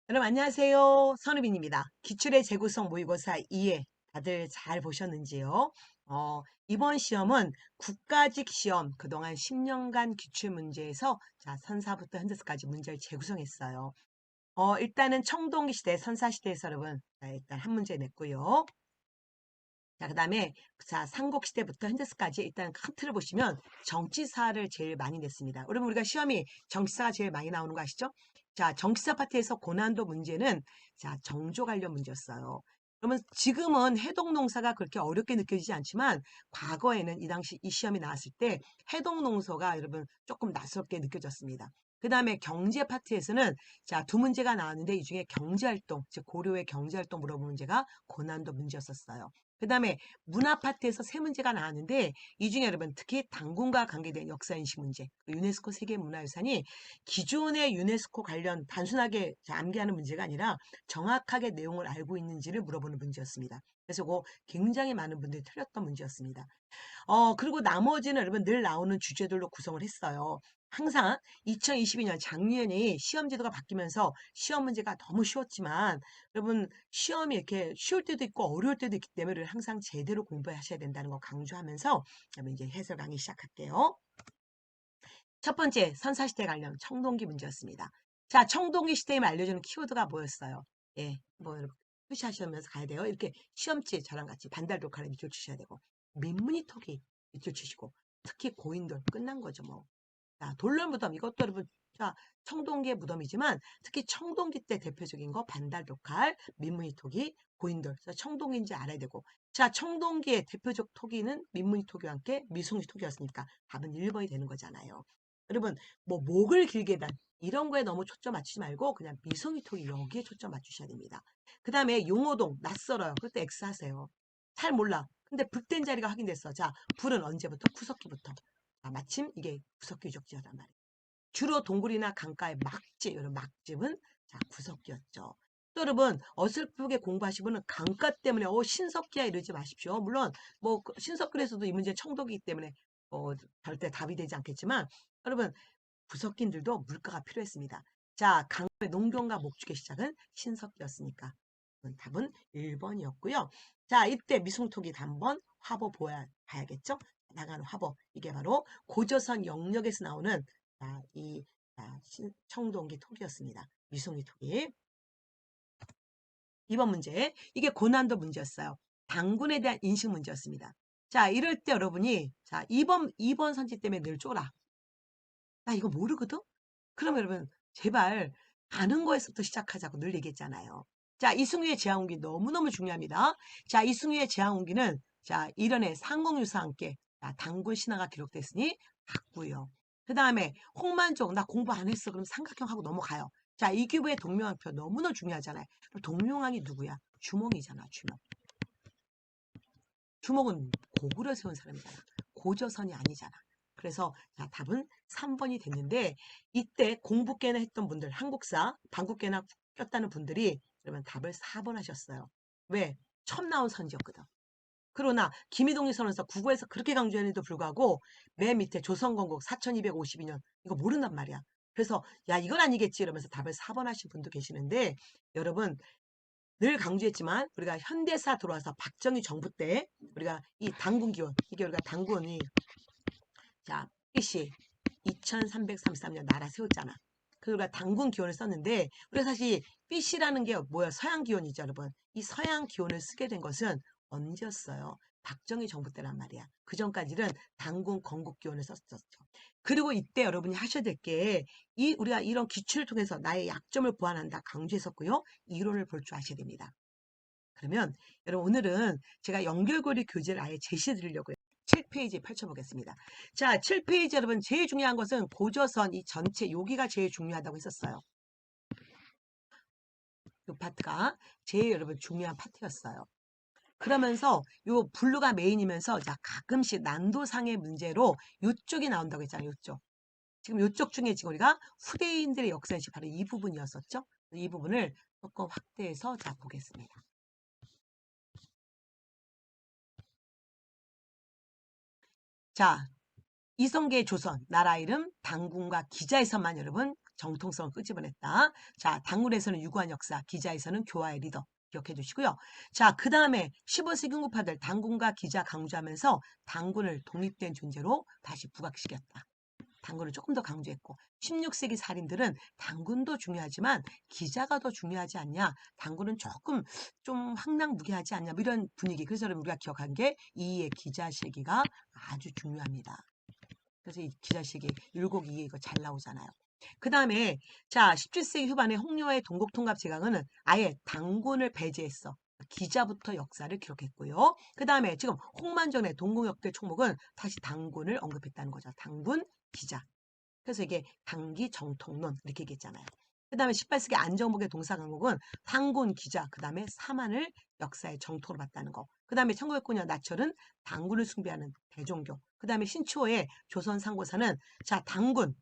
여러분 안녕하세요. 선우빈입니다. 기출의 재구성 모의고사 2회 다들 잘 보셨는지요? 이번 시험은 국가직 시험 그동안 10년간 기출 문제에서 자, 선사부터 현재까지 문제를 재구성했어요. 일단은 청동기 시대, 선사시대에서 여러분 자, 일단 한 문제 냈고요. 자, 그다음에 자, 삼국시대부터 현재까지 일단 큰 틀을 보시면 정치사를 제일 많이 냈습니다. 여러분 우리가 시험이 정치사가 제일 많이 나오는 거 아시죠? 자, 정치사 파트에서 고난도 문제는 자, 정조 관련 문제였어요. 그러면 지금은 해동농사가 그렇게 어렵게 느껴지지 않지만 과거에는 이 당시 이 시험이 나왔을 때 해동농사가 여러분 조금 낯설게 느껴졌습니다. 그 다음에 경제 파트에서는 자, 두 문제가 나왔는데 이 중에 경제활동, 즉 고려의 경제활동 물어본 문제가 고난도 문제였었어요. 그 다음에 문화 파트에서 세 문제가 나왔는데 이 중에 여러분 특히 당군과 관계된 역사인식 문제, 유네스코 세계문화유산이 기존의 유네스코 관련 단순하게 암기하는 문제가 아니라 정확하게 내용을 알고 있는지를 물어보는 문제였습니다. 그래서 그거 굉장히 많은 분들이 틀렸던 문제였습니다. 그리고 나머지는 여러분 늘 나오는 주제들로 구성을 했어요. 항상 2022년 작년에 시험 제도가 바뀌면서 시험 문제가 너무 쉬웠지만 여러분 시험이 이렇게 쉬울 때도 있고 어려울 때도 있기 때문에 항상 제대로 공부하셔야 된다는 거 강조하면서 여러분 이제 해설 강의 시작할게요. 첫 번째 선사시대 관련 청동기 문제였습니다. 자, 청동기 시대에 알려주는 키워드가 뭐였어요? 예, 뭐 여러분 푸시하시면서 가야 돼요. 이렇게 시험지에 저랑 같이 반달 독하를 밑줄 치셔야 되고 민무늬 톡이 밑줄 치시고 특히 고인돌 끝난 거죠 뭐. 자, 돌려 무덤 이것도 여러분 자 청동기의 무덤이지만 특히 청동기 때 대표적인 거 반달 독할, 민무늬 토기, 고인돌. 그래서 청동기인지 알아야 되고 자 청동기의 대표적 토기는 민무늬 토기와 함께 미송지 토기였으니까 답은 1번이 되는 거잖아요. 여러분 뭐 목을 길게 단 이런 거에 너무 초점 맞추지 말고 그냥 미송이 토기 여기에 초점 맞추셔야 됩니다. 그 다음에 용호동 낯설어요. 그때 X 하세요. 잘 몰라. 근데 불된 자리가 확인됐어. 자, 불은 언제부터? 구석기부터. 아, 마침 이게 구석기 유적지였단 말이에요. 주로 동굴이나 강가의 막지, 이런 막집은 자, 구석기였죠. 또 여러분 어설프게 공부하신 분은 강가 때문에 신석기야 이러지 마십시오. 물론 뭐 신석기에서도 이 문제 청도기 때문에 절대 답이 되지 않겠지만 여러분 구석기들도 물가가 필요했습니다. 자, 강의 농경과 목축의 시작은 신석기였으니까 답은 1번이었고요. 자, 이때 미송토기 단번 화보 봐야겠죠? 나가는 화보 이게 바로 고조선 영역에서 나오는 이 청동기 토기였습니다. 미송이 토기. 2번 문제. 이게 고난도 문제였어요. 당군에 대한 인식 문제였습니다. 자, 이럴 때 여러분이 자, 2번 선지 때문에 늘 쫄아. 나 이거 모르거든? 그러면 여러분 제발 아는 거에서부터 시작하자고 늘 얘기했잖아요. 자, 이승우의 제왕운기 너무너무 중요합니다. 자, 이승우의 제왕운기는 자, 이련의 상공유사와 함께 자, 당군 신화가 기록됐으니 맞고요. 그 다음에 홍만종 나 공부 안 했어. 그럼 삼각형하고 넘어가요. 자, 이규부의 동명왕표 너무너무 중요하잖아요. 동명왕이 누구야? 주몽이잖아, 주몽. 주몽은 고구려 세운 사람이잖아. 고조선이 아니잖아. 그래서 자, 답은 3번이 됐는데 이때 공부깨나 했던 분들 한국사 방국깨나 꼈다는 분들이 그러면 답을 4번 하셨어요. 왜? 처음 나온 선지였거든. 그러나 김희동이 선언서 국어에서 그렇게 강조했는데도 불구하고 맨 밑에 조선건국 4252년 이거 모른단 말이야. 그래서 야 이건 아니겠지 이러면서 답을 4번 하신 분도 계시는데 여러분 늘 강조했지만 우리가 현대사 들어와서 박정희 정부 때 우리가 이 당군 기원 이게 우리가 당군이 자 BC 2333년 나라 세웠잖아. 그리고 당군 기원을 썼는데 우리가 사실 BC라는 게 뭐야 서양 기원이죠 여러분. 이 서양 기원을 쓰게 된 것은 언제였어요? 박정희 정부 때란 말이야. 그 전까지는 당군 건국 기원을 썼었죠. 그리고 이때 여러분이 하셔야 될 게 이 우리가 이런 기출을 통해서 나의 약점을 보완한다 강조했었고요. 이론을 볼 줄 아셔야 됩니다. 그러면 여러분 오늘은 제가 연결고리 교재를 아예 제시해 드리려고요. 7페이지 펼쳐보겠습니다. 자, 7페이지 여러분 제일 중요한 것은 고조선 이 전체 여기가 제일 중요하다고 했었어요. 이 파트가 제일 여러분 중요한 파트였어요. 그러면서 요 블루가 메인이면서 자 가끔씩 난도상의 문제로 요쪽이 나온다고 했잖아요. 요쪽. 지금 요쪽 중에 지금 우리가 후대인들의 역사인식 바로 이 부분이었었죠. 이 부분을 조금 확대해서 자 보겠습니다. 자, 이성계 조선 나라 이름 당군과 기자에서만 여러분 정통성을 끄집어냈다. 자, 단군에서는 유구한 역사, 기자에서는 교화의 리더. 기억해 두시고요. 자, 그 다음에 15세기 응급파들 단군과 기자 강조하면서 단군을 독립된 존재로 다시 부각시켰다. 단군을 조금 더 강조했고 16세기 살인들은 단군도 중요하지만 기자가 더 중요하지 않냐. 단군은 조금 좀 황당무계하지 않냐. 뭐 이런 분위기. 그래서 여러분 우리가 기억한 게 이의 기자 실기가 아주 중요합니다. 그래서 이 기자 실기 율곡 이해 이거 잘 나오잖아요. 그 다음에 자 17세기 후반에 홍료의 동국통갑 제강은 아예 단군을 배제했어. 기자부터 역사를 기록했고요. 그 다음에 지금 홍만전의 동국역대 총목은 다시 단군을 언급했다는 거죠. 단군, 기자. 그래서 이게 단기 정통론 이렇게 얘기했잖아요. 그 다음에 18세기 안정복의 동사강국은 단군, 기자, 그 다음에 사만을 역사의 정토로 봤다는 거. 그 다음에 1909년 나철은 단군을 숭배하는 대종교. 그 다음에 신초의 조선 상고사는 자 단군,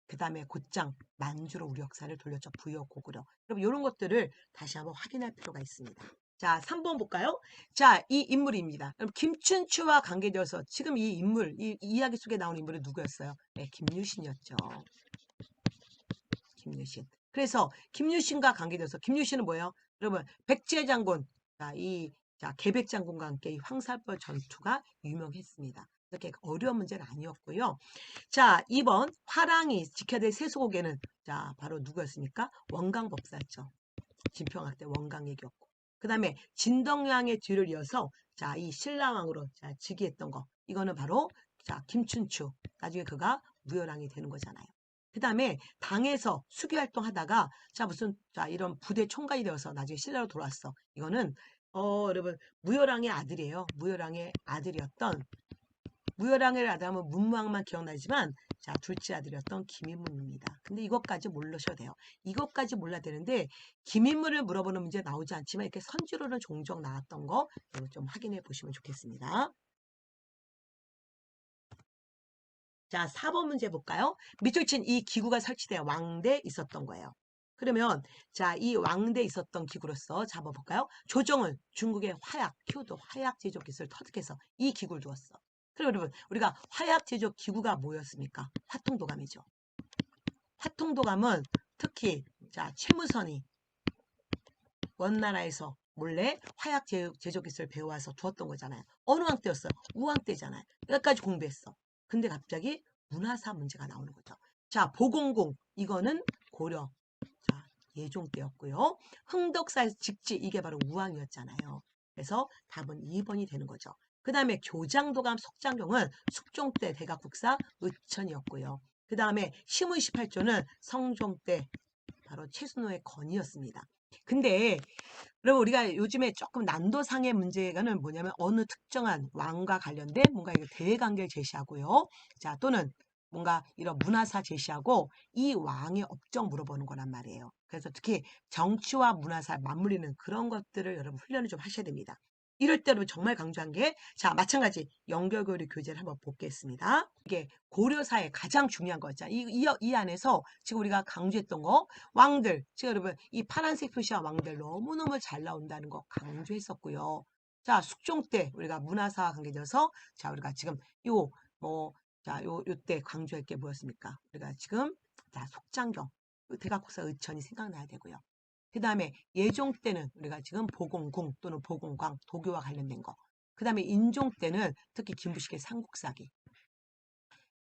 그 다음에 곧장 만주로 우리 역사를 돌렸죠. 부여 고구려. 여러분 이런 것들을 다시 한번 확인할 필요가 있습니다. 자, 3번 볼까요? 자, 이 인물입니다. 여러분 김춘추와 관계되어서 지금 이 인물, 이 이야기 속에 나오는 인물은 누구였어요? 네, 김유신이었죠. 김유신. 그래서 김유신과 관계돼서 김유신은 뭐예요? 여러분 백제 장군, 자 개백 장군과 함께 이 황살벌 전투가 유명했습니다. 이렇게 어려운 문제는 아니었고요. 자, 2번 화랑이 지켜야 될 세소고개는 자 바로 누구였습니까? 원강법사였죠. 진평학 때 원강 얘기였고. 그 다음에 진덕양의 뒤를 이어서 자 이 신라왕으로 자 즉위했던 거 이거는 바로 자 김춘추. 나중에 그가 무열왕이 되는 거잖아요. 그 다음에 당에서 수기활동 하다가 자 무슨 자 이런 부대 총괄이 되어서 나중에 신라로 돌아왔어. 이거는 여러분 무열왕의 아들이에요. 무열왕의 아들이었던 무열왕의 아들하면 문무왕만 기억나지만 자 둘째 아들이었던 김인문입니다. 근데 이것까지 모르셔도 돼요. 이것까지 몰라야 되는데 김인문을 물어보는 문제 나오지 않지만 이렇게 선지로는 종종 나왔던 거 이거 좀 확인해 보시면 좋겠습니다. 자, 4번 문제 볼까요? 밑줄 친 이 기구가 설치되어 왕대에 있었던 거예요. 그러면 자, 이 왕대에 있었던 기구로서 잡아볼까요? 조정은 중국의 화약, 키우도 화약 제조 기술을 터득해서 이 기구를 두었어. 그리고 여러분, 우리가 화약 제조 기구가 뭐였습니까? 화통도감이죠. 화통도감은 특히 자, 최무선이 원나라에서 몰래 화약 제조 기술을 배워와서 두었던 거잖아요. 어느 왕 때였어요? 우왕 때잖아요. 여기까지 공부했어. 근데 갑자기 문화사 문제가 나오는 거죠. 자, 보공궁 이거는 고려 자 예종 때였고요. 흥덕사에서 직지 이게 바로 우왕이었잖아요. 그래서 답은 2번이 되는 거죠. 그 다음에 교장도감 석장경은 숙종 때 대각국사 의천이었고요. 그 다음에 시문 18조는 성종 때 바로 최순호의 건이었습니다. 근데 여러분 우리가 요즘에 조금 난도상의 문제가는 뭐냐면 어느 특정한 왕과 관련된 뭔가 이거 대외관계를 제시하고요. 자 또는 뭔가 이런 문화사 제시하고 이 왕의 업적 물어보는 거란 말이에요. 그래서 특히 정치와 문화사 맞물리는 그런 것들을 여러분 훈련을 좀 하셔야 됩니다. 이럴 때 여러분 정말 강조한 게 자 마찬가지 연결고리 교재를 한번 보겠습니다. 이게 고려사의 가장 중요한 거죠. 이 안에서 지금 우리가 강조했던 거 왕들 지금 여러분 이 파란색 표시한 왕들 너무너무 잘 나온다는 거 강조했었고요. 자 숙종 때 우리가 문화사와 관계돼서 자 우리가 지금 요때 강조할 게 뭐였습니까? 우리가 지금 자 속장경 대각국사 의천이 생각나야 되고요. 그 다음에 예종 때는 우리가 지금 보공궁 또는 보공광 도교와 관련된 거. 그 다음에 인종 때는 특히 김부식의 삼국사기.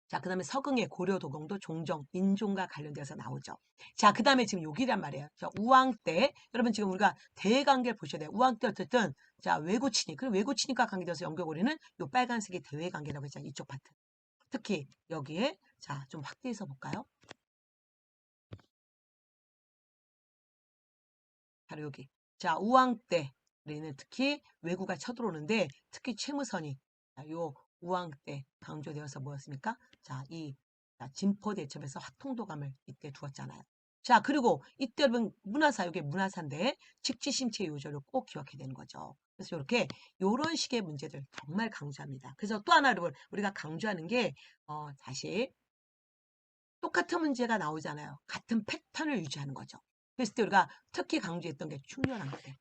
자, 그 다음에 서경의 고려도경도 종종 인종과 관련돼서 나오죠. 자, 그 다음에 지금 여기란 말이에요. 자, 우왕 때, 여러분 지금 우리가 대외관계를 보셔야 돼요. 우왕 때 어쨌든, 자, 외고친이, 그리고 외고친이과 관계돼서 연결고리는 요 빨간색이 대외관계라고 했잖아요. 이쪽 파트. 특히 여기에, 자, 좀 확대해서 볼까요? 바로 여기. 자, 우왕 때, 우리는 특히 외구가 쳐들어오는데, 특히 최무선이, 자, 요 우왕 때 강조되어서 뭐였습니까? 자, 자, 진포대첩에서 화통도감을 이때 두었잖아요. 자, 그리고 이때 여러분 문화사, 이게 문화사인데, 직지심체 요절을 꼭 기억해야 되는 거죠. 그래서 이렇게, 요런 식의 문제들 정말 강조합니다. 그래서 또 하나 여러분, 우리가 강조하는 게, 다시, 똑같은 문제가 나오잖아요. 같은 패턴을 유지하는 거죠. 그랬을 때 우리가 특히 강조했던 게 충렬왕 때.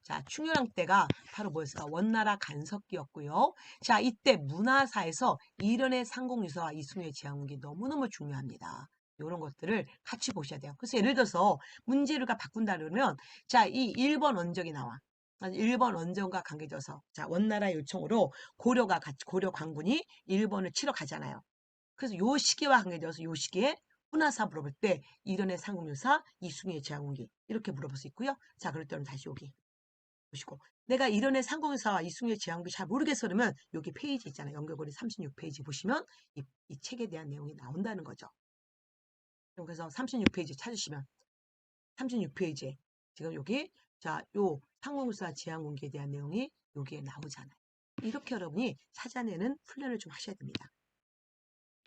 자, 충렬왕 때가 바로 뭐였을까? 원나라 간섭기였고요. 자, 이때 문화사에서 이련의 상공유서와 이승우의 제왕국이 너무너무 중요합니다. 이런 것들을 같이 보셔야 돼요. 그래서 예를 들어서 문제를 바꾼다 그러면 자, 이 1번 원정이 나와. 1번 원정과 관계져서 자, 원나라 요청으로 고려 관군이 일본을 치러 가잖아요. 그래서 요 시기와 관계져서 요 시기에 훈화사 물어볼 때 이련의 상국유사, 이숭의 제왕군기 이렇게 물어볼 수 있고요. 자, 그럴 때는 다시 여기 보시고 내가 이련의 상국유사와 이숭의 제왕군기 잘 모르겠어 그러면 여기 페이지 있잖아요. 연결고리 36페이지 보시면 이 책에 대한 내용이 나온다는 거죠. 그래서 36페이지 찾으시면 36페이지에 지금 여기 자, 요 상공유사 제한공개에 대한 내용이 여기에 나오잖아요. 이렇게 여러분이 찾아내는 훈련을 좀 하셔야 됩니다.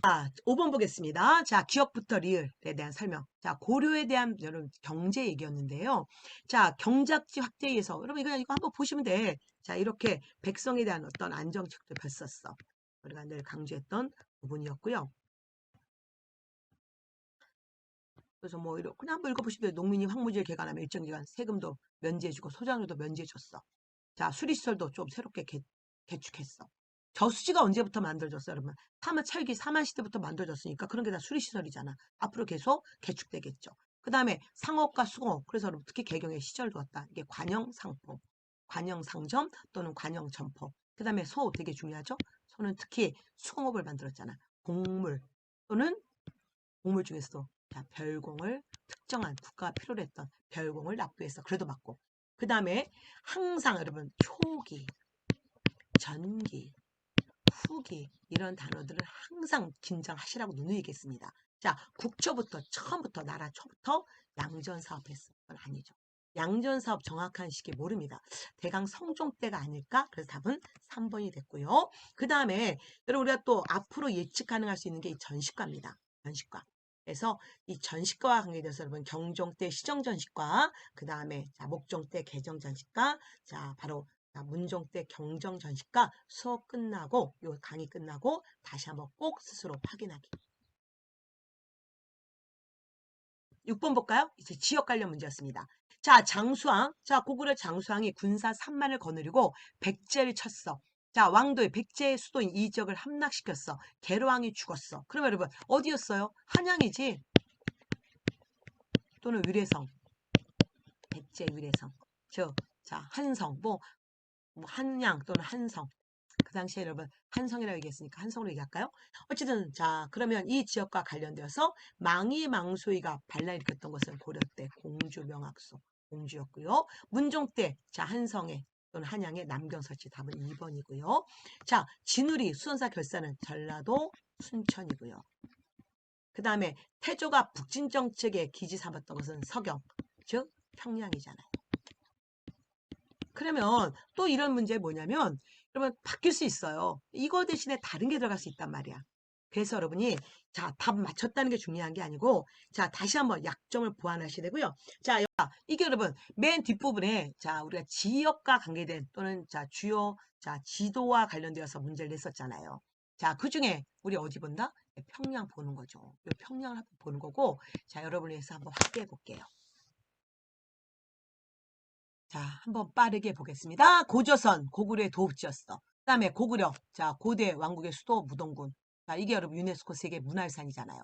자, 5번 보겠습니다. 자, 기억부터 리을에 대한 설명. 자, 고려에 대한 여러분 경제 얘기였는데요. 자, 경작지 확대에 의해서 여러분 이거 한번 보시면 돼. 자, 이렇게 백성에 대한 어떤 안정책도 펼쳤어. 우리가 늘 강조했던 부분이었고요. 그래서 뭐 이런 그냥 한번 읽어보시면 농민이 황무지를 개간하면 일정 기간 세금도 면제해주고 소장료도 면제해줬어. 자, 수리시설도 좀 새롭게 개축했어. 저수지가 언제부터 만들어졌어요, 여러분? 철기 사만 시대부터 만들어졌으니까 그런 게 다 수리시설이잖아. 앞으로 계속 개축되겠죠. 그 다음에 상업과 수공업, 그래서 여러분 특히 개경에 시절 두었다. 이게 관영상포, 관영상점 또는 관영점포. 그 다음에 소 되게 중요하죠. 소는 특히 수공업을 만들었잖아. 곡물 또는 곡물 중에서도 자, 별공을 특정한 국가가 필요로 했던 별공을 납부했어. 그래도 맞고. 그 다음에 항상 여러분 초기, 전기, 후기 이런 단어들을 항상 긴장하시라고 누누이겠습니다. 자, 국초부터 처음부터 나라 초부터 양전 사업했을 건 아니죠. 양전 사업 정확한 시기 모릅니다. 대강 성종 때가 아닐까? 그래서 답은 3번이 됐고요. 그 다음에 여러분 우리가 또 앞으로 예측 가능할 수 있는 게 이 전시과입니다. 전시과. 그래서 이 전시과와 관계돼서 여러분 경종 때 시정 전시과, 그 다음에 자 목종 때 개정 전시과, 자 바로 문종 때 경정 전시과 수업 끝나고 요 강의 끝나고 다시 한번 꼭 스스로 확인하기. 6번 볼까요? 이제 지역 관련 문제였습니다. 자, 장수왕. 자, 고구려 장수왕이 군사 3만을 거느리고 백제를 쳤어. 자, 왕도의 백제의 수도인 이 지역을 함락시켰어. 계로왕이 죽었어. 그러면 여러분 어디였어요? 한양이지. 또는 위례성. 백제 위례성. 자, 한성. 뭐 한양 또는 한성. 그 당시에 여러분 한성이라고 얘기했으니까 한성으로 얘기할까요? 어쨌든 자 그러면 이 지역과 관련되어서 망이 망소이가 발라일으켰던 것은 고려 때 공주 명학소 공주였고요. 문종 때 자 한성에 또는 한양의 남경 설치 답은 2번이고요. 자 진우리 수선사 결사는 전라도 순천이고요. 그 다음에 태조가 북진 정책에 기지 삼았던 것은 서경 즉 평양이잖아요. 그러면 또 이런 문제 뭐냐면 여러분 바뀔 수 있어요. 이거 대신에 다른 게 들어갈 수 있단 말이야. 그래서 여러분이 자, 답 맞췄다는 게 중요한 게 아니고 자, 다시 한번 약점을 보완하셔야 되고요. 자, 이게 여러분 맨 뒷부분에 자, 우리가 지역과 관계된 또는 자, 주요 자, 지도와 관련되어서 문제를 냈었잖아요. 자, 그중에 우리 어디 본다? 평양 보는 거죠. 평양을 보는 거고 자, 여러분을 위해서 한번 확대해 볼게요. 자, 한번 빠르게 보겠습니다. 고조선, 고구려의 도읍지였어. 그 다음에 고구려, 자, 고대 왕국의 수도 무동군. 자, 이게 여러분 유네스코 세계 문화유산이잖아요.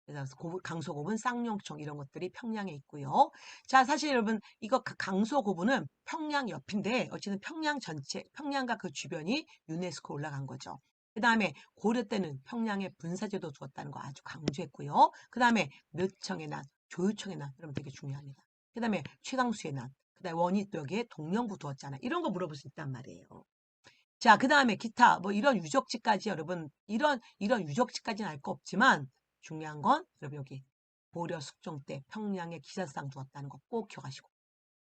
그래서 강소고분, 쌍용총 이런 것들이 평양에 있고요. 자, 사실 여러분 이거 강소고분은 평양 옆인데 어쨌든 평양 전체, 평양과 그 주변이 유네스코 올라간 거죠. 그 다음에 고려 때는 평양에 분사제도 두었다는 거 아주 강조했고요. 그 다음에 묘청의 난, 조유청의 난, 여러분 되게 중요합니다. 그 다음에 최강수의 난, 그 다음에 원희 또 여기에 동령부 두었잖아. 이런 거 물어볼 수 있단 말이에요. 자, 그 다음에 기타 뭐 이런 유적지까지 여러분 이런 유적지까지는 알 거 없지만 중요한 건 여러분 여기 고려 숙종 때 평양에 기사상 두었다는 거 꼭 기억하시고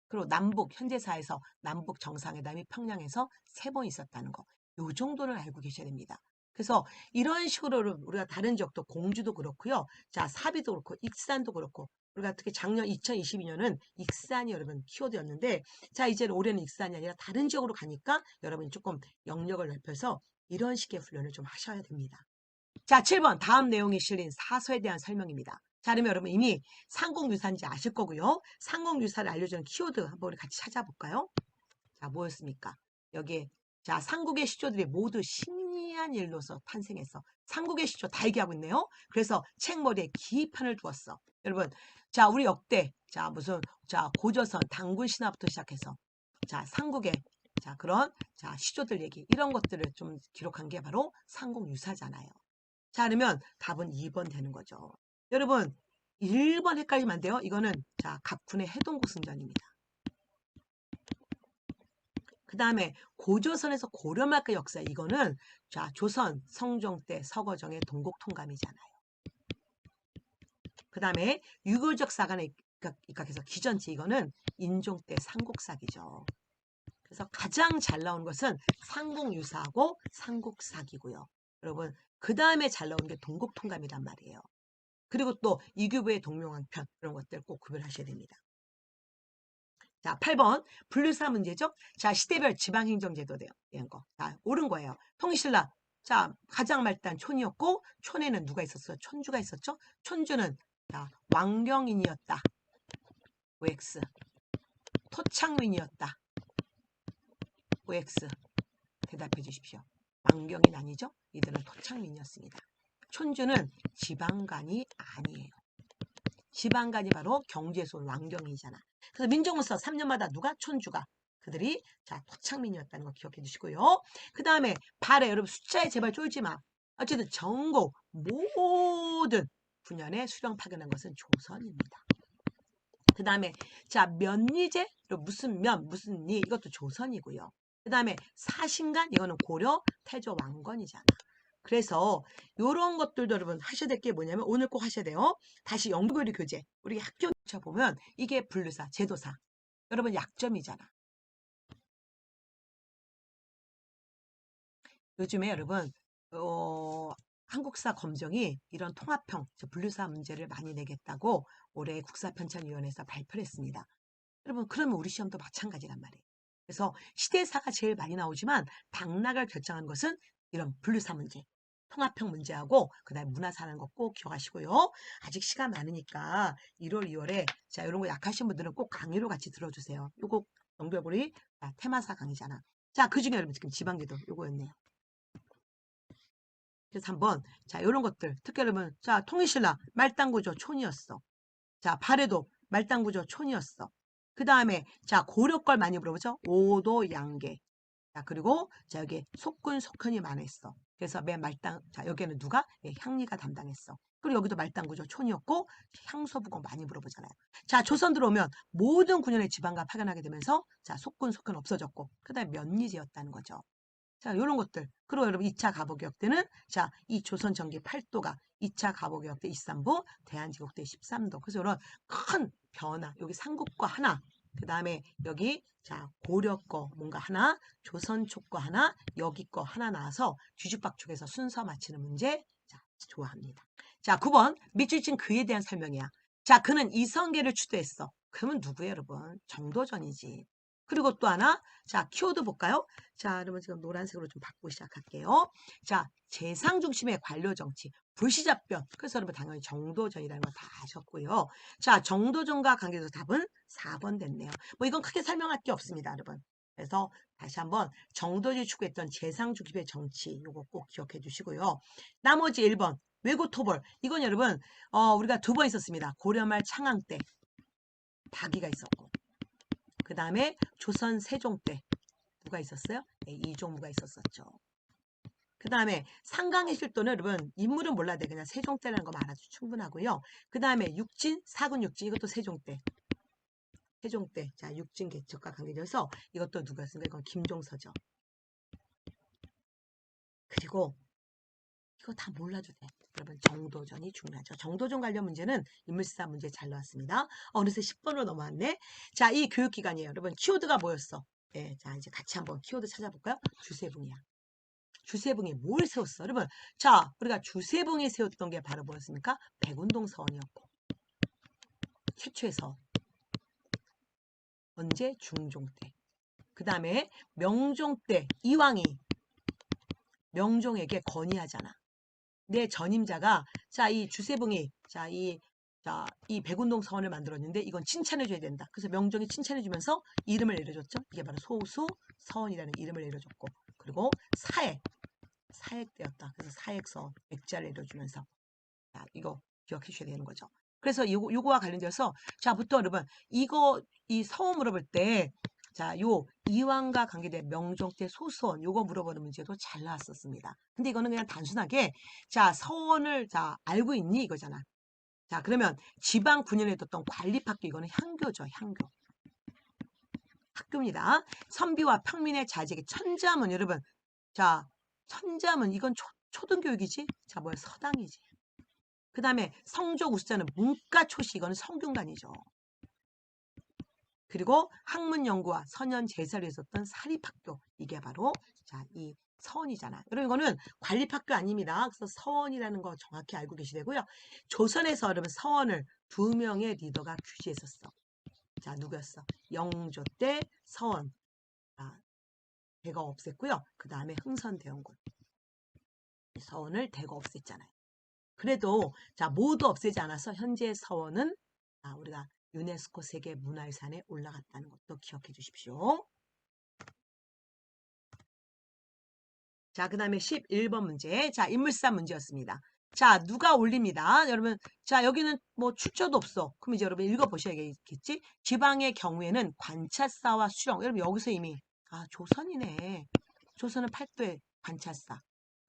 그리고 남북 현대사에서 남북 정상회담이 평양에서 3번 있었다는 거 요 정도는 알고 계셔야 됩니다. 그래서 이런 식으로 우리가 다른 지역도 공주도 그렇고요. 자, 사비도 그렇고 익산도 그렇고 우리가 특히 작년 2022년은 익산이 여러분 키워드였는데 자 이제 올해는 익산이 아니라 다른 지역으로 가니까 여러분이 조금 영역을 넓혀서 이런 식의 훈련을 좀 하셔야 됩니다. 자 7번 다음 내용이 실린 사서에 대한 설명입니다. 자 그러면 여러분 이미 상공유사인지 아실 거고요. 상공유사를 알려주는 키워드 한번 우리 같이 찾아볼까요? 자 뭐였습니까? 여기에 자 삼국의 시조들이 모두 신기한 일로서 탄생해서 삼국의 시조 다 얘기하고 있네요. 그래서 책머리에 기판을 두었어. 여러분, 자, 우리 역대, 자, 무슨, 자, 고조선, 당군 신화부터 시작해서, 자, 삼국의, 자, 그런, 자, 시조들 얘기, 이런 것들을 좀 기록한 게 바로 삼국유사잖아요. 자, 그러면 답은 2번 되는 거죠. 여러분, 1번 헷갈리면 안 돼요. 이거는, 자, 갑군의 해동고승전입니다. 그 다음에 고조선에서 고려말까 역사, 이거는, 자, 조선, 성종 때 서거정의 동국통감이잖아요. 그 다음에 유교적 사관에 입각해서 기전지, 이거는 인종 때 삼국사기죠. 그래서 가장 잘 나온 것은 삼국유사하고 삼국사기고요. 여러분, 그 다음에 잘 나온 게 동국통감이란 말이에요. 그리고 또 이규보의 동명왕편, 그런 것들 꼭 구별하셔야 됩니다. 자, 8번 분류사 문제죠. 자, 시대별 지방행정제도대요. 이런 거. 자, 옳은 거예요. 통일신라. 자, 가장 말단 촌이었고, 촌에는 누가 있었어요? 촌주가 있었죠. 촌주는, 자, 왕경인이었다. OX. 토창민이었다. OX. 대답해 주십시오. 왕경인 아니죠? 이들은 토창민이었습니다. 촌주는 지방관이 아니에요. 지방관이 바로 경제소 왕경이잖아. 그래서 민정문서 3년마다 누가? 촌주가. 그들이, 자, 토창민이었다는 거 기억해 주시고요. 그 다음에 발에, 여러분 숫자에 제발 쫄지 마. 어쨌든 전국 모든 분야에 수령 파견한 것은 조선입니다. 그 다음에, 자, 면리제, 무슨 면, 무슨 리, 이것도 조선이고요. 그 다음에 사신간, 이거는 고려 태조 왕건이잖아. 그래서 이런 것들도 여러분 하셔야 될 게 뭐냐면 오늘 꼭 하셔야 돼요. 다시 연구교리 교재. 우리 학교 보면 이게 분류사, 제도사. 여러분 약점이잖아. 요즘에 여러분 한국사 검정이 이런 통합형, 분류사 문제를 많이 내겠다고 올해 국사편찬위원회에서 발표를 했습니다. 여러분 그러면 우리 시험도 마찬가지란 말이에요. 그래서 시대사가 제일 많이 나오지만 당락을 결정한 것은 이런 분류사 문제, 통합형 문제하고 그다음에 문화사라는 거 꼭 기억하시고요. 아직 시간 많으니까 1월, 2월에 자 이런 거 약하신 분들은 꼭 강의로 같이 들어주세요. 요거 연결고리 테마사 강의잖아. 자 그중에 여러분 지금 지방제도 요거였네요. 그래서 한번 자 이런 것들 특히 여러분 자 통일신라 말단구조 촌이었어. 자 발해도 말단구조 촌이었어. 그 다음에 자 고려 걸 많이 물어보죠. 오도 양계. 자 그리고 자 여기 속군 속현이 많았어. 그래서 맨 말단 자 여기는 누가? 예, 향리가 담당했어. 그리고 여기도 말단구조 촌이었고 향소부고 많이 물어보잖아요. 자 조선 들어오면 모든 군현의 지방과 파견하게 되면서 자 속군 속현 없어졌고 그다음에 면리제였다는 거죠. 자, 요런 것들. 그리고 여러분 2차 가보개혁 때는 자, 이 조선 전기 8도가 2차 가보개혁 때 23도, 대한제국 때 13도. 그래서 이런 큰 변화. 여기 삼국과 하나. 그 다음에 여기 자, 고려 거 뭔가 하나, 조선 촉거 하나, 여기 거 하나 나와서 뒤죽박죽해서 순서 맞히는 문제. 자, 좋아합니다. 자, 9번. 밑줄 친 그에 대한 설명이야. 자, 그는 이성계를 추대했어. 그러면 누구예요, 여러분? 정도전이지. 그리고 또 하나, 자, 키워드 볼까요? 자, 여러분 지금 노란색으로 좀 바꾸고 시작할게요. 자, 재상 중심의 관료 정치, 불시잡변. 그래서 여러분 당연히 정도전이라는 거 다 아셨고요. 자, 정도전과 관계돼서 답은 4번 됐네요. 뭐 이건 크게 설명할 게 없습니다, 여러분. 그래서 다시 한번 정도전이 추구했던 재상 중심의 정치, 요거 꼭 기억해 주시고요. 나머지 1번, 외고 토벌. 이건 여러분, 우리가 2번 있었습니다. 고려말 창왕 때 박이가 있었고. 그 다음에 조선 세종 때 누가 있었어요? 네, 이종무가 있었었죠. 그 다음에 상강의 실도는 여러분 인물은 몰라도 돼. 그냥 세종 때라는 거만 알아도 충분하고요. 그 다음에 육진, 사군 육진 이것도 세종 때. 세종 때. 자, 육진 개척과 관계돼서 이것도 누구였습니까? 이건 김종서죠. 그리고 이거 다 몰라도 돼. 여러분 정도전이 중요하죠. 정도전 관련 문제는 인물사 문제 잘 나왔습니다. 어느새 10번으로 넘어왔네. 자, 이 교육기관이에요. 여러분 키워드가 뭐였어? 네, 자 이제 같이 한번 키워드 찾아볼까요? 주세붕이야. 주세붕이 뭘 세웠어? 여러분 자 우리가 주세붕이 세웠던 게 바로 뭐였습니까? 백운동 서원이었고 최초의 서원. 언제? 중종 때. 그 다음에 명종 때 이왕이 명종에게 건의하잖아. 내 전임자가 자 이 주세붕이 이 백운동 서원을 만들었는데 이건 칭찬해줘야 된다. 그래서 명종이 칭찬해주면서 이름을 내려줬죠. 이게 바로 소수 서원이라는 이름을 내려줬고 그리고 사해 사액되었다. 그래서 사액서 액자를 내려주면서 자, 이거 기억해 주셔야 되는 거죠. 그래서 요거와 관련돼서 자, 부터 여러분 이 서원 물어볼 때 자, 요 이왕과 관계된 명종 때 소수원 요거 물어보는 문제도 잘 나왔었습니다. 근데 이거는 그냥 단순하게 자, 서원을 자, 알고 있니 이거잖아. 자, 그러면 지방 9년에 뒀던 관립학교 이거는 향교죠. 향교. 학교입니다. 선비와 평민의 자제기 천자문 여러분. 자, 천자문 이건 초등교육이지? 자, 뭐야? 서당이지. 그 다음에 성족 우수자는 문과초시 이거는 성균관이죠. 그리고 학문연구와 선현 제사를 했었던 사립학교 이게 바로 자, 이 서원이잖아. 여러분 이거는 관립학교 아닙니다. 그래서 서원이라는 거 정확히 알고 계시야 되고요. 조선에서 여러분 서원을 2명의 리더가 규지했었어. 자, 누구였어? 영조 때 서원. 자, 대거 없앴고요. 그 다음에 흥선대원군. 서원을 대거 없앴잖아요. 그래도 자 모두 없애지 않아서 현재 서원은 우리가 유네스코 세계문화유산에 올라갔다는 것도 기억해 주십시오. 자, 그 다음에 11번 문제. 자, 인물산 문제였습니다. 자, 누가 올립니다. 여러분, 자, 여기는 뭐 출처도 없어. 그럼 이제 여러분 읽어보셔야겠지? 지방의 경우에는 관찰사와 수령. 여러분, 여기서 이미, 조선이네. 조선은 팔도의 관찰사.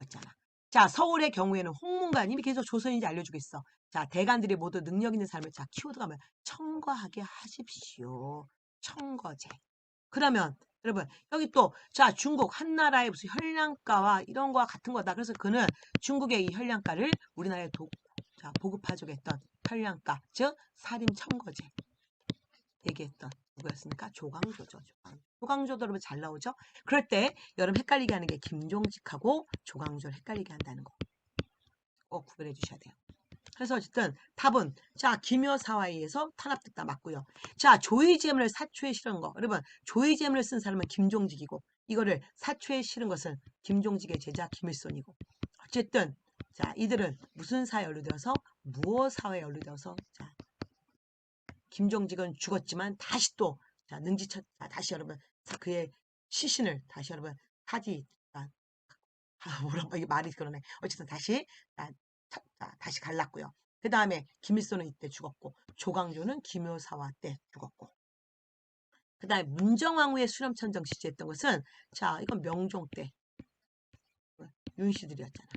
였잖아. 자, 서울의 경우에는 홍문관님이 계속 조선인지 알려주겠어. 자, 대관들이 모두 능력 있는 삶을 자, 키워드가 뭐야? 청거하게 하십시오. 청거제. 그러면 여러분 여기 또 자 중국 한나라의 무슨 혈량가와 이런 거와 같은 거다. 그래서 그는 중국의 이 혈량가를 우리나라에 자, 보급하자고 했던 혈량가 즉 살인청거제 얘기했던 누구였습니까? 조광조죠. 조광조도 여러분 잘 나오죠? 그럴 때 여러분 헷갈리게 하는 게 김종직하고 조광조를 헷갈리게 한다는 거 꼭 구별해 주셔야 돼요. 그래서 어쨌든 답은 자 김여사와 의해서 탄압됐다 맞고요. 자 조의제문을 사초에 실은 거 여러분 조의제문을 쓴 사람은 김종직이고 이거를 사초에 실은 것은 김종직의 제자 김일손이고 어쨌든 자 이들은 무슨 사에 연루되어서 무어 사회에 연루되어서 자 김종직은 죽었지만 다시 또 자 능지처 다시 여러분 그의 시신을 다시 여러분 타디 뭐라고 이게 말이 그러네. 어쨌든 다시 다시 갈랐고요. 그 다음에 김일성은 이때 죽었고 조광조는 김효사화 때 죽었고 그 다음에 문정왕후의 수렴천정 지지했던 것은 자 이건 명종 때 윤씨들이었잖아.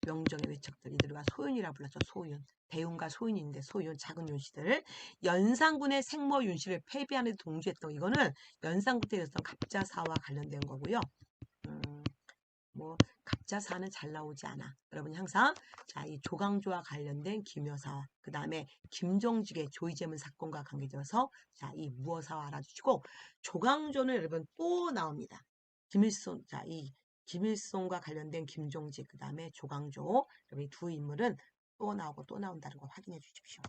명종의 외척들 이들과 소윤이라 불렀죠. 소윤. 대윤과 소윤인데 소윤 작은 윤씨들 연산군의 생모 윤씨를 패배하는 데 동조했던 이거는 연산군 때 있었던 갑자사와 관련된 거고요. 뭐 갑자사는 잘 나오지 않아. 여러분 항상 자, 이 조광조와 관련된 김여사, 그 다음에 김종직의 조의제문 사건과 관계되어서 자, 이 무어사와 알아주시고 조광조는 여러분 또 나옵니다. 김일손, 자, 이 김일손과 관련된 김종직, 그 다음에 조광조, 여러분 이 두 인물은 또 나오고 또 나온다는 거 확인해 주십시오.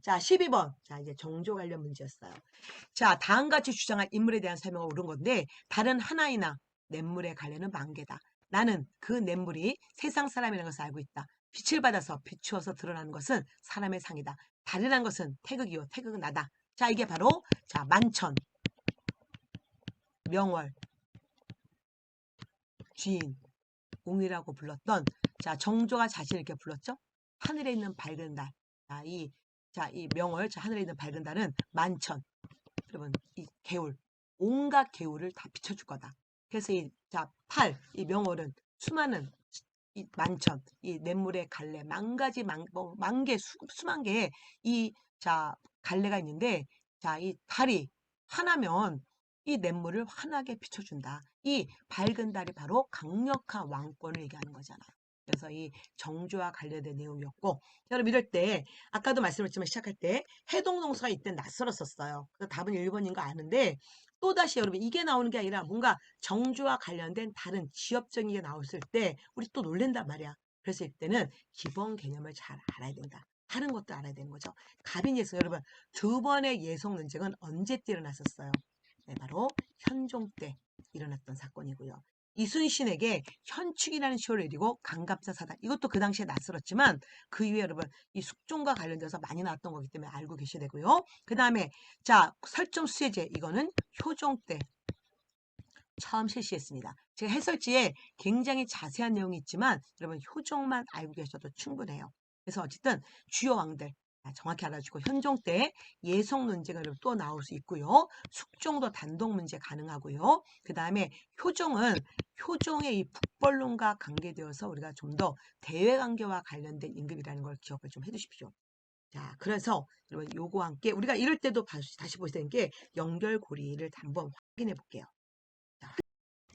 자, 12번. 자, 이제 정조 관련 문제였어요. 자, 다음같이 주장한 인물에 대한 설명을 옳은 건데 다른 하나이나 냇물의 관련은 만개다. 나는 그 냇물이 세상 사람이라는 것을 알고 있다. 빛을 받아서 비추어서 드러나는 것은 사람의 상이다. 다르란 것은 태극이요. 태극은 나다. 자, 이게 바로 자 만천, 명월, 쥐인, 웅이라고 불렀던 자 정조가 자신을 이렇게 불렀죠. 하늘에 있는 밝은 달. 이 명월, 자 하늘에 있는 밝은 달은 만천. 여러분 이 개울, 온갖 개울을 다 비춰줄 거다. 그래서 이 명월은 수많은 이 만천, 이 냇물의 갈래, 만가지 만개 수만 개의 이 갈래가 있는데 자 이 달이 하나면 이 냇물을 환하게 비춰준다. 이 밝은 달이 바로 강력한 왕권을 얘기하는 거잖아요. 그래서 이 정조와 관련된 내용이었고 여러분 이럴 때 아까도 말씀드렸지만 시작할 때 해동동서가 이때 낯설었었어요. 그래서 답은 1번인 거 아는데 또다시 여러분 이게 나오는 게 아니라 뭔가 정조와 관련된 다른 지엽적인 게 나왔을 때 우리 또 놀랜단 말이야. 그래서 이때는 기본 개념을 잘 알아야 된다. 다른 것도 알아야 되는 거죠. 가빈예성 여러분 2번의 예성 논쟁은 언제 때 일어났었어요? 네, 바로 현종 때 일어났던 사건이고요. 이순신에게 현충이라는 시호를 내리고 강갑자 사단 이것도 그 당시에 낯설었지만 그 이후에 여러분 이 숙종과 관련돼서 많이 나왔던 거기 때문에 알고 계셔야 되고요. 그 다음에 자 설정 수혜제 이거는 효종 때 처음 실시했습니다. 제가 해설지에 굉장히 자세한 내용이 있지만 여러분 효종만 알고 계셔도 충분해요. 그래서 어쨌든 주요 왕들 정확히 알아주고 현종 때 예성 논제가 또 나올 수 있고요. 숙종도 단독 문제 가능하고요. 그 다음에 효종의 이 북벌론과 관계되어서 우리가 좀 더 대외관계와 관련된 임금이라는 걸 기억을 좀 해두십시오. 자, 그래서 여러분 요거와 함께 우리가 이럴 때도 다시 보셔야 되는 게 연결고리를 한번 확인해 볼게요. 자,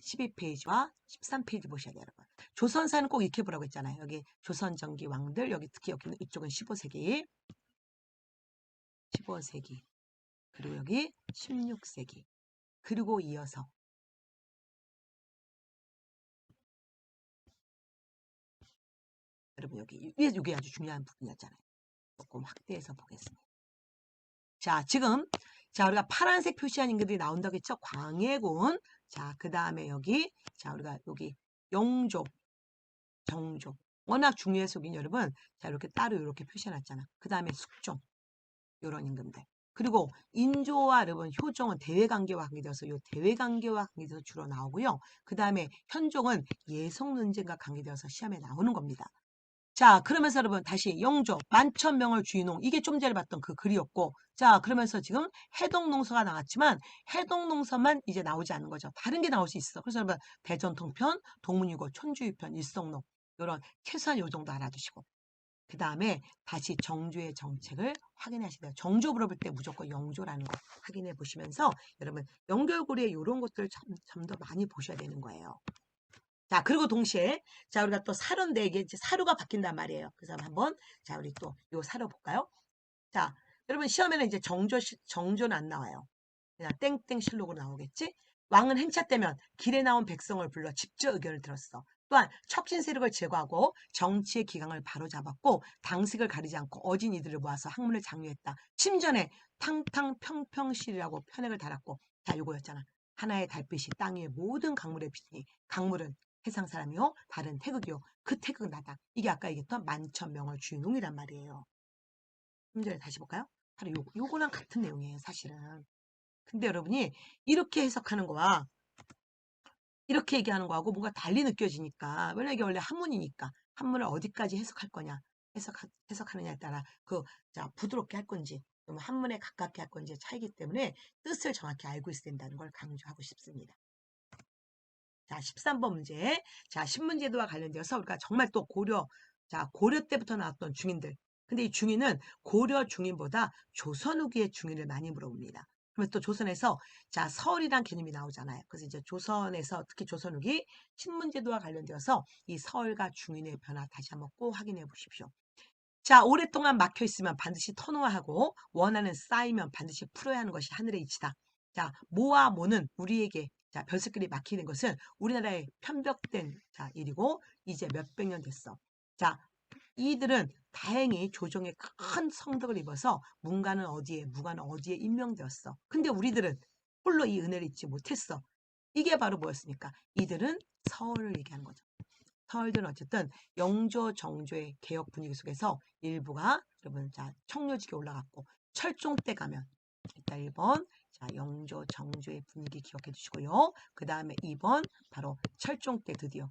12페이지와 13페이지 보셔야 돼요, 여러분. 조선사는 꼭 익혀보라고 했잖아요. 여기 조선전기 왕들, 여기 특히 여기는 이쪽은 15세기, 그리고 여기 16세기, 그리고 이어서 여러분 여기 이게 아주 중요한 부분이었잖아요. 조금 확대해서 보겠습니다. 자, 지금 우리가 파란색 표시한 인물들이 나온다고 했죠? 광해군. 자, 그 다음에 여기 우리가 여기 영조, 정조. 워낙 중요해서 여러분 이렇게 따로 이렇게 표시해놨잖아. 그 다음에 숙종. 이런 임금들. 그리고 인조와 여러분 효종은 대외관계와 관계되어서 이 대외관계와 관계돼서 주로 나오고요. 그 다음에 현종은 예성논쟁과 관계되어서 시험에 나오는 겁니다. 자, 그러면서 여러분 다시 영조, 만천명을 주인홍, 이게 좀 전에 봤던 그 글이었고, 자, 그러면서 지금 해동농서가 나왔지만 해동농서만 이제 나오지 않는 거죠. 다른 게 나올 수 있어. 그래서 여러분 대전통편, 동문유고, 촌주유편, 일성록 이런 최소한 요 정도 알아두시고, 그 다음에 다시 정조의 정책을 확인하셔야 돼요. 정조 물어볼 때 무조건 영조라는 거 확인해 보시면서 여러분 연결고리에 이런 것들 좀 더 많이 보셔야 되는 거예요. 자, 그리고 동시에 우리가 또 사료인데 이게 이제 사료가 바뀐단 말이에요. 그래서 한번 우리 또 요 사료 볼까요? 자, 여러분 시험에는 이제 정조는 안 나와요. 그냥 땡땡실록으로 나오겠지? 왕은 행차 때면 길에 나온 백성을 불러 직접 의견을 들었어. 또한 척진 세력을 제거하고 정치의 기강을 바로잡았고 당식을 가리지 않고 어진 이들을 모아서 학문을 장려했다. 침전에 탕탕평평실이라고 편액을 달았고 자, 요거였잖아. 하나의 달빛이 땅 위의 모든 강물에 비치니 강물은 해상 사람이요 다른 태극이요 그 태극은 나다. 이게 아까 얘기했던 만천명을 주인홍이란 말이에요. 좀 전에 다시 볼까요? 바로 요거랑 같은 내용이에요, 사실은. 근데 여러분이 이렇게 해석하는 거와 이렇게 얘기하는 거하고 뭔가 달리 느껴지니까 왜냐면 이게 원래 한문이니까 한문을 어디까지 해석할 거냐 해석하느냐에 따라 부드럽게 할 건지 좀 한문에 가깝게 할 건지의 차이기 때문에 뜻을 정확히 알고 있어야 된다는 걸 강조하고 싶습니다. 자, 13번 문제. 자, 신문제도와 관련되어서 우리가 정말 또 고려 때부터 나왔던 중인들. 근데 이 중인은 고려 중인보다 조선 후기의 중인을 많이 물어봅니다. 그러면 또 조선에서 서울이란 개념이 나오잖아요. 그래서 이제 조선에서 특히 조선 후기 신문제도와 관련되어서 이 서울과 중인의 변화 다시 한번 꼭 확인해 보십시오. 자, 오랫동안 막혀 있으면 반드시 터놓아하고 원하는 쌓이면 반드시 풀어야 하는 것이 하늘의 이치다. 자, 모와 모는 우리에게 별석길이 막히는 것은 우리나라의 편벽된 일이고 이제 몇백 년 됐어. 자, 이들은 다행히 조정에 큰 성덕을 입어서 문가는 어디에 무가는 어디에 임명되었어. 근데 우리들은 홀로 이 은혜를 잊지 못했어. 이게 바로 뭐였습니까? 이들은 서울을 얘기하는 거죠. 서울들은 어쨌든 영조 정조의 개혁 분위기 속에서 일부가 여러분 청려직에 올라갔고 철종 때 가면 일단 1번 영조 정조의 분위기 기억해 주시고요. 그 다음에 2번 바로 철종 때 드디어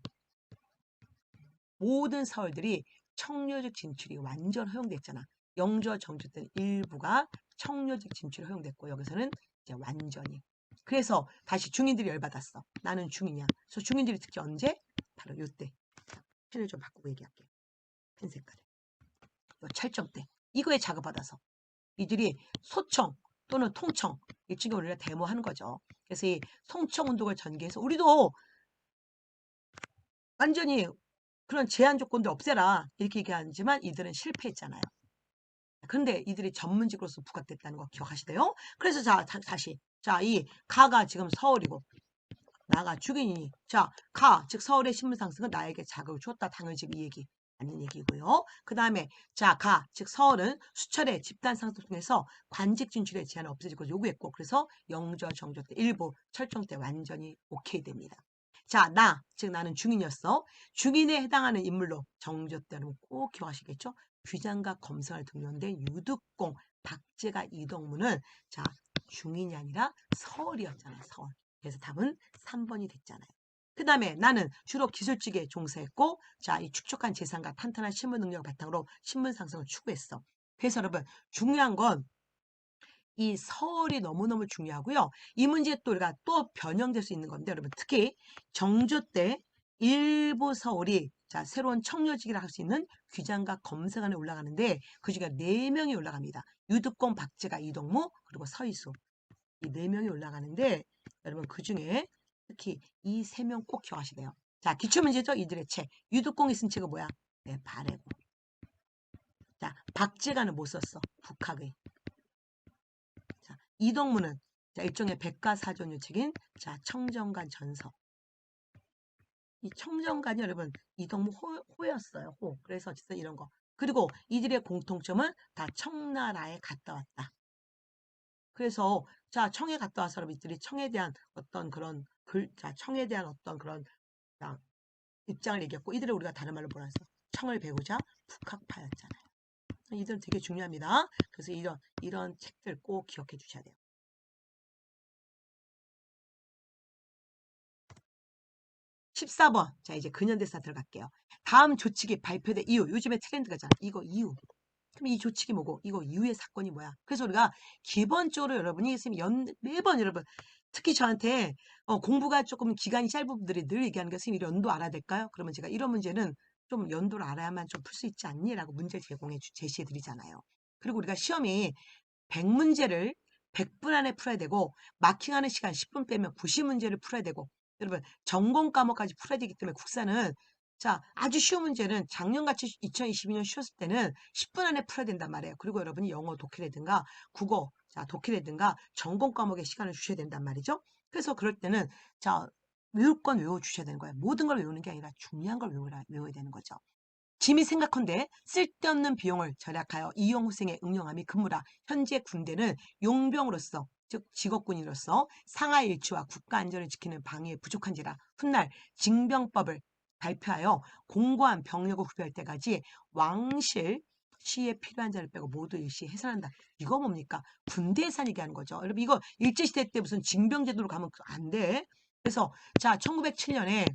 모든 서울들이 청려직 진출이 완전 허용됐잖아. 영조 정조 때는 일부가 청려직 진출이 허용됐고 여기서는 이제 완전히. 그래서 다시 중인들이 열받았어. 나는 중이냐. 그래서 중인들이 특히 언제? 바로 요때. 펜을 좀 바꾸고 얘기할게요. 펜 색깔을. 철정 때. 이거에 자극받아서 이들이 소청 또는 통청 일종의 우리가 데모하는 거죠. 그래서 이 통청 운동을 전개해서 우리도 완전히 그런 제한 조건들 없애라 이렇게 얘기하지만 이들은 실패했잖아요. 그런데 이들이 전문직으로서 부각됐다는 거 기억하시대요. 그래서 다시 이 가가 지금 서울이고 나가 주인이니 즉 서울의 신분 상승은 나에게 자극을 줬다. 당연히 지금 이 얘기 아닌 얘기고요. 그 다음에 즉 서울은 수철의 집단 상승 통해서 관직 진출의 제한을 없애지고 요구했고 그래서 영조 정조 때 일부 철종 때 완전히 오케이 됩니다. 즉 나는 중인이었어. 중인에 해당하는 인물로 정조 때는 꼭 기억하시겠죠? 귀장과 검성을 등용된 유득공 박제가 이동무는 중인이 아니라 서울이었잖아요. 서울. 그래서 답은 3번이 됐잖아요. 그 다음에 나는 주로 기술직에 종사했고, 자, 이 축적한 재산과 탄탄한 실무 능력을 바탕으로 신분 상승을 추구했어. 그래서 여러분, 중요한 건 이 서울이 너무너무 중요하고요. 이 문제 또 우리가 또 변형될 수 있는 건데, 여러분, 특히 정조 때 일부 서울이 자, 새로운 청료직이라 할 수 있는 귀장과 검사관에 올라가는데, 그 중에 4명이 올라갑니다. 유득공, 박재가, 이동무, 그리고 서희수. 이 4명이 올라가는데, 여러분, 그 중에 특히 이 3명 꼭 기억하셔야 돼요. 자, 기출문제죠? 이들의 책. 유득공이 쓴 책은 뭐야? 네, 바래고. 자, 박재가는 못 썼어. 북학의. 자, 이동무는 자, 일종의 백과사전유 책인 자, 청정관 전서. 이 청정관이 여러분 이동무 호였어요. 호. 그래서 어쨌든 이런 거. 그리고 이들의 공통점은 다 청나라에 갔다 왔다. 그래서 자, 청에 갔다 와서 여러분들이 청에 대한 어떤 그런 자, 청에 대한 어떤 그런 자, 입장을 얘기했고 이들을 우리가 다른 말로 뭐라 했어? 청을 배우자 북학파였잖아요. 이들은 되게 중요합니다. 그래서 이런 책들 꼭 기억해 주셔야 돼요. 14번. 자, 이제 근현대사 들어갈게요. 다음 조칙이 발표된 이유. 요즘에 트렌드가잖아. 이거 이유. 그럼 이 조칙이 뭐고? 이거 이유의 사건이 뭐야? 그래서 우리가 기본적으로 여러분이 선생님 매번 여러분 특히 저한테 공부가 조금 기간이 짧은 분들이 늘 얘기하는 게 선생님 연도 알아야 될까요? 그러면 제가 이런 문제는 좀 연도를 알아야만 좀 풀 수 있지 않니? 라고 문제 제시해 드리잖아요. 그리고 우리가 시험이 100문제를 100분 안에 풀어야 되고 마킹하는 시간 10분 빼면 90문제를 풀어야 되고 여러분 전공 과목까지 풀어야 되기 때문에 국사는 자 아주 쉬운 문제는 작년같이 2022년 쉬웠을 때는 10분 안에 풀어야 된단 말이에요. 그리고 여러분이 영어 독해라든가 국어 자 독해라든가 전공 과목에 시간을 주셔야 된단 말이죠. 그래서 그럴 때는 자 외울 건 외워주셔야 되는 거예요. 모든 걸 외우는 게 아니라 중요한 걸 외워야 되는 거죠. 짐이 생각한데 쓸데없는 비용을 절약하여 이용후생에 응용함이 근무라 현재 군대는 용병으로서 즉 직업군인으로서 상하일치와 국가 안전을 지키는 방위에 부족한지라 훗날 징병법을 발표하여 공고한 병력을 구별할 때까지 왕실 시에 필요한 자를 빼고 모두 일시 해산한다. 이거 뭡니까? 군대 예산 얘기하는 거죠. 여러분 이거 일제시대 때 무슨 징병제도로 가면 안 돼. 그래서 자 1907년에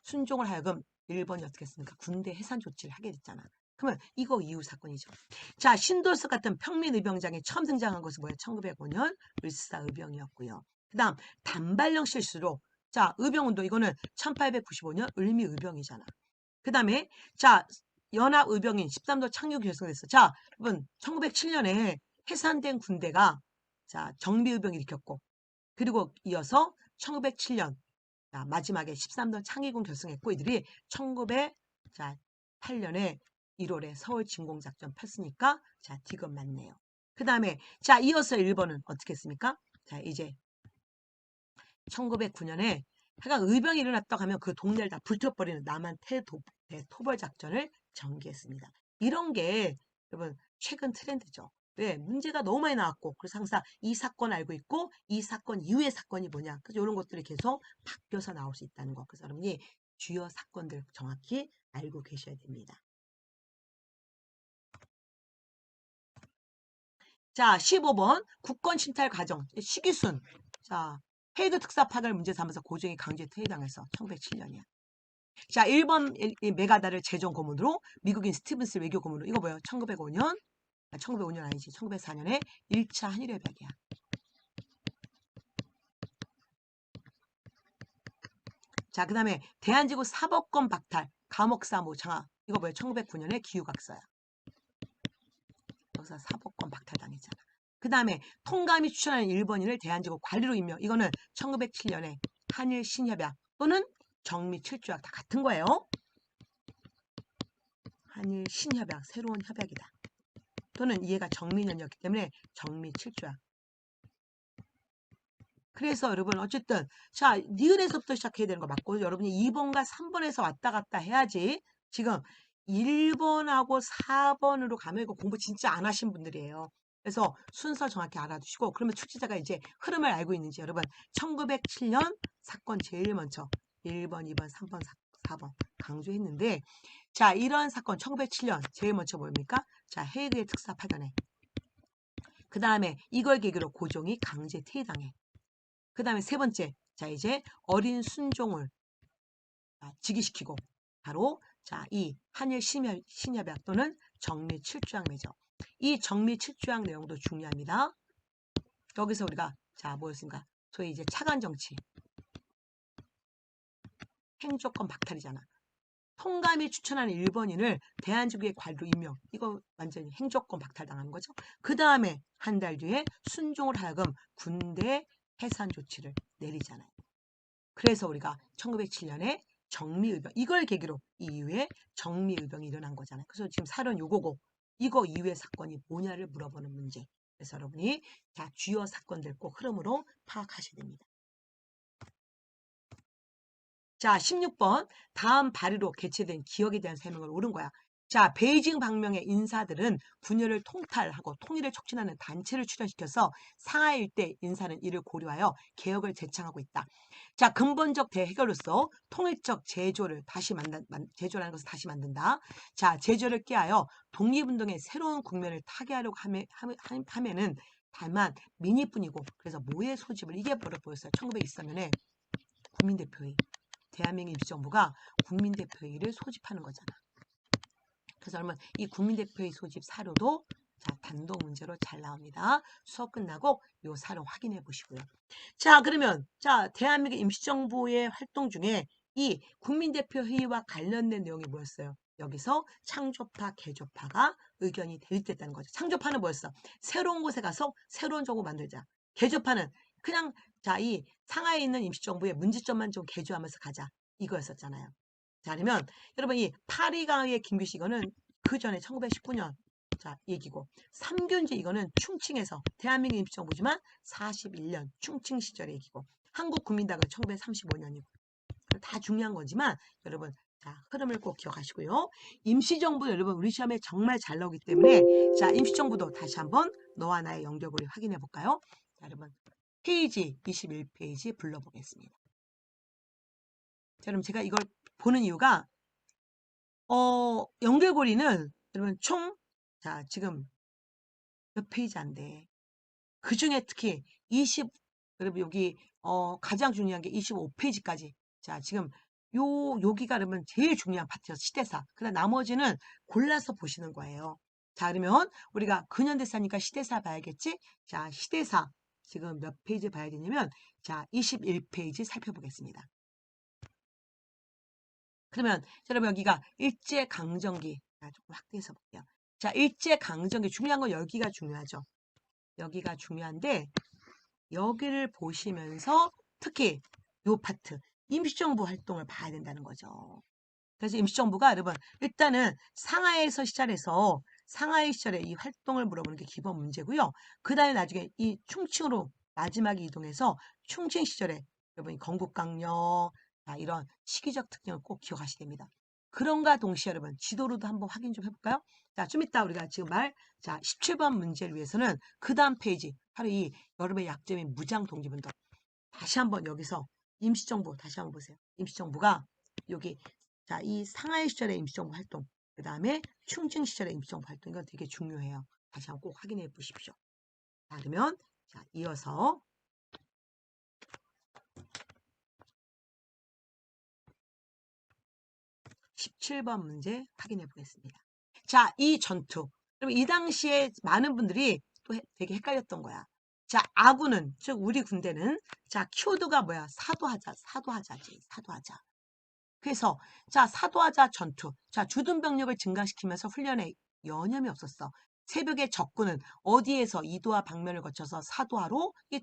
순종을 하여금 일본이 어떻게 했습니까? 군대 해산 조치를 하게 됐잖아. 그러면 이거 이후 사건이죠. 자, 신도석 같은 평민의병장이 처음 등장한 것은 뭐예요? 1905년 을사의병이었고요. 그 다음 단발령 실수로 자, 의병운동 이거는 1895년 을미의병이잖아. 그 다음에 자, 연합의병인 13도 창유 결성됐어. 자, 여러분 1907년에 해산된 군대가 자, 정비의병이 일으켰고 그리고 이어서 1907년 자, 마지막에 13도 창의군 결성했고 이들이 1908년에 1월에 서울 진공작전 폈으니까 자 디귿 맞네요. 그 다음에 자 이어서 1번은 어떻게 했습니까? 자 이제 1909년에 하여간 의병이 일어났다고 하면 그 동네를 다 불태워버리는 남한 대토벌 작전을 전개했습니다. 이런 게 여러분 최근 트렌드죠. 왜? 문제가 너무 많이 나왔고 그래서 항상 이 사건 알고 있고 이 사건 이후의 사건이 뭐냐. 그래서 이런 것들이 계속 바뀌어서 나올 수 있다는 거. 그래서 여러분이 주요 사건들 정확히 알고 계셔야 됩니다. 자, 15번 국권 침탈 과정 시기순. 자, 헤이그 특사 파견을 문제 삼아서 고종이 강제 퇴위당해서 1907년이야. 자, 1번 메가다를 재정 고문으로 미국인 스티븐스 외교 고문으로 이거 뭐예요? 1905년 1905년 아니지 1904년에 1차 한일협약이야. 자, 그 다음에 대한제국 사법권 박탈 감옥 사무 장하 이거 뭐예요? 1909년에 기후각서야. 여기서 사법권 박탈당했잖아. 그 다음에 통감이 추천하는 일본인을 대한제국 관리로 임명 이거는 1907년에 한일 신협약 또는 정미 7조약 다 같은 거예요. 한일 신협약 새로운 협약이다. 또는 이해가 정민연이었기 때문에 정미 7조약. 그래서 여러분 어쨌든 자 니은에서부터 시작해야 되는 거 맞고 여러분이 2번과 3번에서 왔다 갔다 해야지 지금 1번하고 4번으로 가면 이거 공부 진짜 안 하신 분들이에요. 그래서 순서 정확히 알아두시고 그러면 출제자가 이제 흐름을 알고 있는지 여러분 1907년 사건 제일 먼저 1번, 2번, 3번, 4번 강조했는데 자 이러한 사건 1907년 제일 먼저 뭡니까? 자 헤이그의 특사 파견에 그 다음에 이걸 계기로 고종이 강제 퇴위당해. 그 다음에 세 번째, 자 이제 어린 순종을 즉위시키고 바로 자 이 한일 신협약 또는 정미 7조약 맺어. 이 정미 7조약 내용도 중요합니다. 여기서 우리가 자 뭐였습니까? 소위 이제 차관 정치, 행조권 박탈이잖아. 통감이 추천하는 일본인을 대한민국의 관로 임명. 이거 완전히 행조권 박탈당하는 거죠. 그 다음에 한 달 뒤에 순종을 하여금 군대 해산 조치를 내리잖아요. 그래서 우리가 1907년에 정미의병 이걸 계기로 이후에 정미의병이 일어난 거잖아요. 그래서 지금 사련 요거고 이거 이후의 사건이 뭐냐를 물어보는 문제. 그래서 여러분이 자 주요 사건들 꼭 흐름으로 파악하셔야 됩니다. 자, 16번. 다음 발의로 개최된 기억에 대한 설명을 옳은 거야. 자, 베이징 방명의 인사들은 분열을 통탈하고 통일을 촉진하는 단체를 출연시켜서 상하이 일대 인사는 이를 고려하여 개혁을 제창하고 있다. 자, 근본적 대해결로서 통일적 제조를 다시 제조라는 것을 다시 만든다. 자, 제조를 깨하여 독립운동의 새로운 국면을 타개하려고 하면은 다만 민의뿐이고 그래서 모의 소집을 이게 보였어요. 1923년에 국민대표회의. 대한민국 임시정부가 국민대표회의를 소집하는 거잖아. 그래서 여러분 이 국민대표회의 소집 사료도 자 단독 문제로 잘 나옵니다. 수업 끝나고 요 사료 확인해 보시고요. 자 그러면 자 대한민국 임시정부의 활동 중에 이 국민대표회의와 관련된 내용이 뭐였어요? 여기서 창조파, 개조파가 의견이 대립됐다는 거죠. 창조파는 뭐였어? 새로운 곳에 가서 새로운 정부 만들자. 개조파는 그냥 자 이 상하이에 있는 임시정부의 문제점만 좀 개조하면서 가자. 이거였었잖아요. 자 그러면 여러분 이 파리가의 김규식 이거는 그 전에 1919년 자 얘기고 삼균제 이거는 충칭에서 대한민국 임시정부지만 41년 충칭 시절의 얘기고 한국국민당은 1935년이고 다 중요한 거지만 여러분 자 흐름을 꼭 기억하시고요. 임시정부 여러분 우리 시험에 정말 잘 나오기 때문에 자 임시정부도 다시 한번 너와 나의 연결고리 확인해 볼까요? 자 여러분 페이지 21페이지 불러보겠습니다. 자 그럼 제가 이걸 보는 이유가 연결고리는 여러분 총 자 지금 몇 페이지 안 돼. 그 중에 특히 20 여러분 여기 가장 중요한 게 25페이지까지. 자 지금 여기가 그러면 제일 중요한 파트였어. 시대사. 그다음 나머지는 골라서 보시는 거예요. 자 그러면 우리가 근현대사니까 시대사 봐야겠지? 자 시대사 지금 몇 페이지 봐야 되냐면 자 21페이지 살펴보겠습니다. 그러면 여러분 여기가 일제강점기 조금 확대해서 볼게요. 자 일제강점기 중요한 건 여기가 중요하죠. 여기가 중요한데 여기를 보시면서 특히 요 파트 임시정부 활동을 봐야 된다는 거죠. 그래서 임시정부가 여러분 일단은 상하이에서 시작해서 상하이 시절에 이 활동을 물어보는 게 기본 문제고요. 그 다음에 나중에 이 충칭으로 마지막에 이동해서 충칭 시절에 여러분이 건국강령 이런 시기적 특징을 꼭 기억하셔야 됩니다. 그런가 동시에 여러분 지도로도 한번 확인 좀 해볼까요? 자, 좀 이따 우리가 지금 자 17번 문제를 위해서는 그 다음 페이지 바로 이 여러분의 약점인 무장동지운동 다시 한번 여기서 임시정부 다시 한번 보세요. 임시정부가 여기 자, 이 상하이 시절의 임시정부 활동, 그 다음에 충칭 시절의 임시정부 활동, 이건 되게 중요해요. 다시 한번 꼭 확인해 보십시오. 자, 그러면 자, 이어서 17번 문제 확인해 보겠습니다. 자, 이 전투. 그럼 이 당시에 많은 분들이 또 되게 헷갈렸던 거야. 자, 아군은, 즉 우리 군대는 자, 키워드가 뭐야? 사도하자, 사도하자지, 사도하자. 그래서 자 사도하자 전투 자 주둔 병력을 증강시키면서 훈련에 여념이 없었어. 새벽에 적군은 어디에서 이도와 방면을 거쳐서 사도하로 이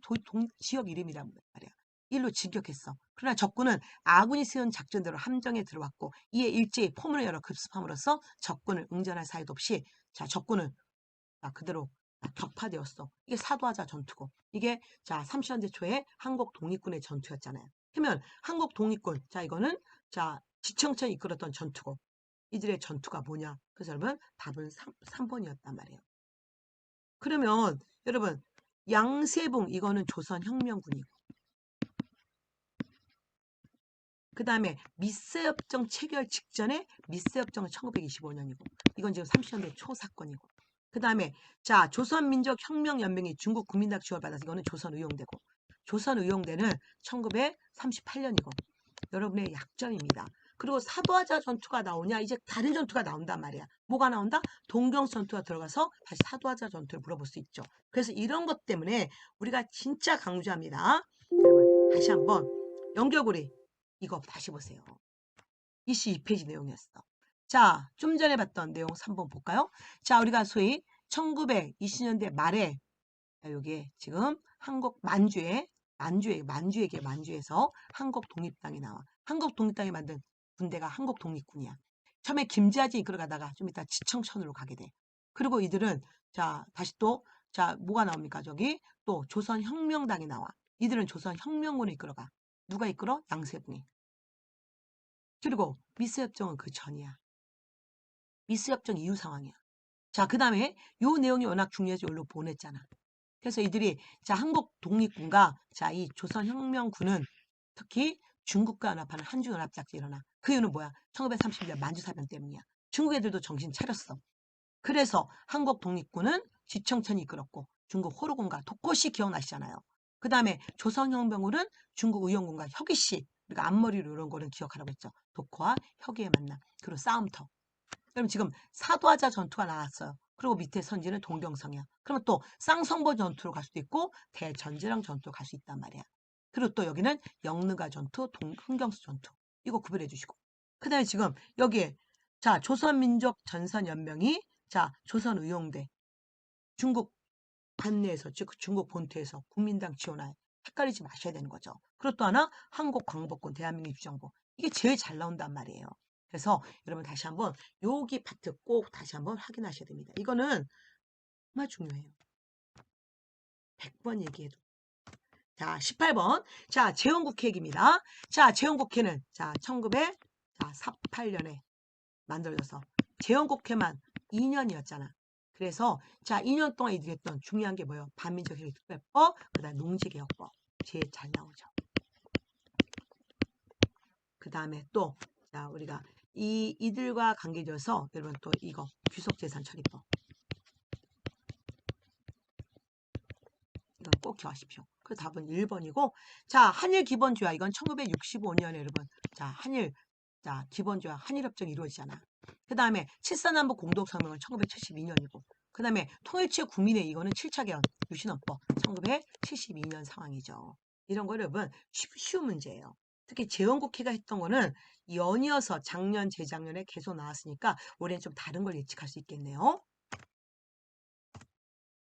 지역 이름이란 말이야. 일로 진격했어. 그러나 적군은 아군이 세운 작전대로 함정에 들어왔고 이에 일제히 포문을 열어 급습함으로써 적군을 응전할 사이도 없이 자 적군은 그대로 격파되었어. 이게 사도하자 전투고 이게 자 30년대 초에 한국 독립군의 전투였잖아요. 그러면 한국 독립군 자 이거는 자 지청천이 이끌었던 전투고 이들의 전투가 뭐냐? 그래서 여러분 답은 3번이었단 말이에요. 그러면 여러분 양세봉 이거는 조선혁명군이고 그 다음에 미세협정 체결 직전에 미세협정은 1925년이고 이건 지금 30년대 초 사건이고 그 다음에 자 조선민족혁명연맹이 중국 국민당 지원을 받아서 이거는 조선의용대고 조선의용대는 1938년이고 여러분의 약점입니다. 그리고 사도하자 전투가 나오냐 이제 다른 전투가 나온단 말이야. 뭐가 나온다? 동경 전투가 들어가서 다시 사도하자 전투를 물어볼 수 있죠. 그래서 이런 것 때문에 우리가 진짜 강조합니다. 여러분 다시 한번 연결고리 이거 다시 보세요. 22페이지 내용이었어. 자, 좀 전에 봤던 내용 3번 볼까요? 자, 우리가 소위 1920년대 말에 여기에 지금 한국 만주에서 한국 독립당이 나와. 한국 독립당이 만든 군대가 한국 독립군이야. 처음에 김지아지 이끌어 가다가 좀 이따 지청천으로 가게 돼. 그리고 이들은 자, 다시 또 자, 뭐가 나옵니까? 저기 또 조선혁명당이 나와. 이들은 조선혁명군을 이끌어가. 누가 이끌어? 양세붕이. 그리고 미스협정은 그 전이야. 미스협정 이후 상황이야. 자, 그 다음에 요 내용이 워낙 중요해서 여기로 보냈잖아. 그래서 이들이 자 한국 독립군과 자 이 조선혁명군은 특히 중국과 연합하는 한중연합작전이 일어나. 그 이유는 뭐야? 1930년 만주사변 때문이야. 중국 애들도 정신 차렸어. 그래서 한국 독립군은 지청천이 이끌었고 중국 호루군과 독고씨 기억나시잖아요. 그 다음에 조선혁명군은 중국 의용군과 혁이씨 우리가 앞머리로 이런 거는 기억하라고 했죠. 독고와 혁이의 만남 그리고 싸움터. 그럼 지금 사도하자 전투가 나왔어요. 그리고 밑에 선지는 동경성이야. 그러면 또 쌍성보 전투로 갈 수도 있고 대전제랑 전투로 갈 수 있단 말이야. 그리고 또 여기는 영르가 전투, 흥경수 전투. 이거 구별해 주시고. 그 다음에 지금 여기에 자 조선민족 전선연맹이 자 조선의용대 중국 관내에서 즉 중국 본토에서 국민당 지원하에 헷갈리지 마셔야 되는 거죠. 그리고 또 하나 한국광복군 대한민국 입정부 이게 제일 잘 나온단 말이에요. 그래서 여러분 다시 한번 여기 파트 꼭 다시 한번 확인하셔야 됩니다. 이거는 정말 중요해요. 100번 얘기해도. 자, 18번. 자, 재헌국회입니다. 자, 재헌국회는 자, 1948년에 만들어져서 재헌국회만 2년이었잖아. 그래서 자, 2년 동안 이들이 했던 중요한 게 뭐예요? 반민족회의특별법, 그다음 농지개혁법. 제일 잘 나오죠. 그다음에 또 자, 우리가 이들과 관계져서 여러분 또 이거 귀속재산처리법. 이건 꼭 기억하십시오. 그 답은 1번이고 자 한일 기본조약 이건 1965년에 여러분 자 한일 자 기본조약 한일협정이 이루어지잖아. 그 다음에 칠사남북 공동성명은 1972년이고 그 다음에 통일치의 국민회 이거는 7차 개헌 유신헌법 1972년 상황이죠. 이런 거 여러분 쉬운 문제예요. 특히 재헌국회가 했던 거는 연이어서 작년 재작년에 계속 나왔으니까 올해는 좀 다른 걸 예측할 수 있겠네요.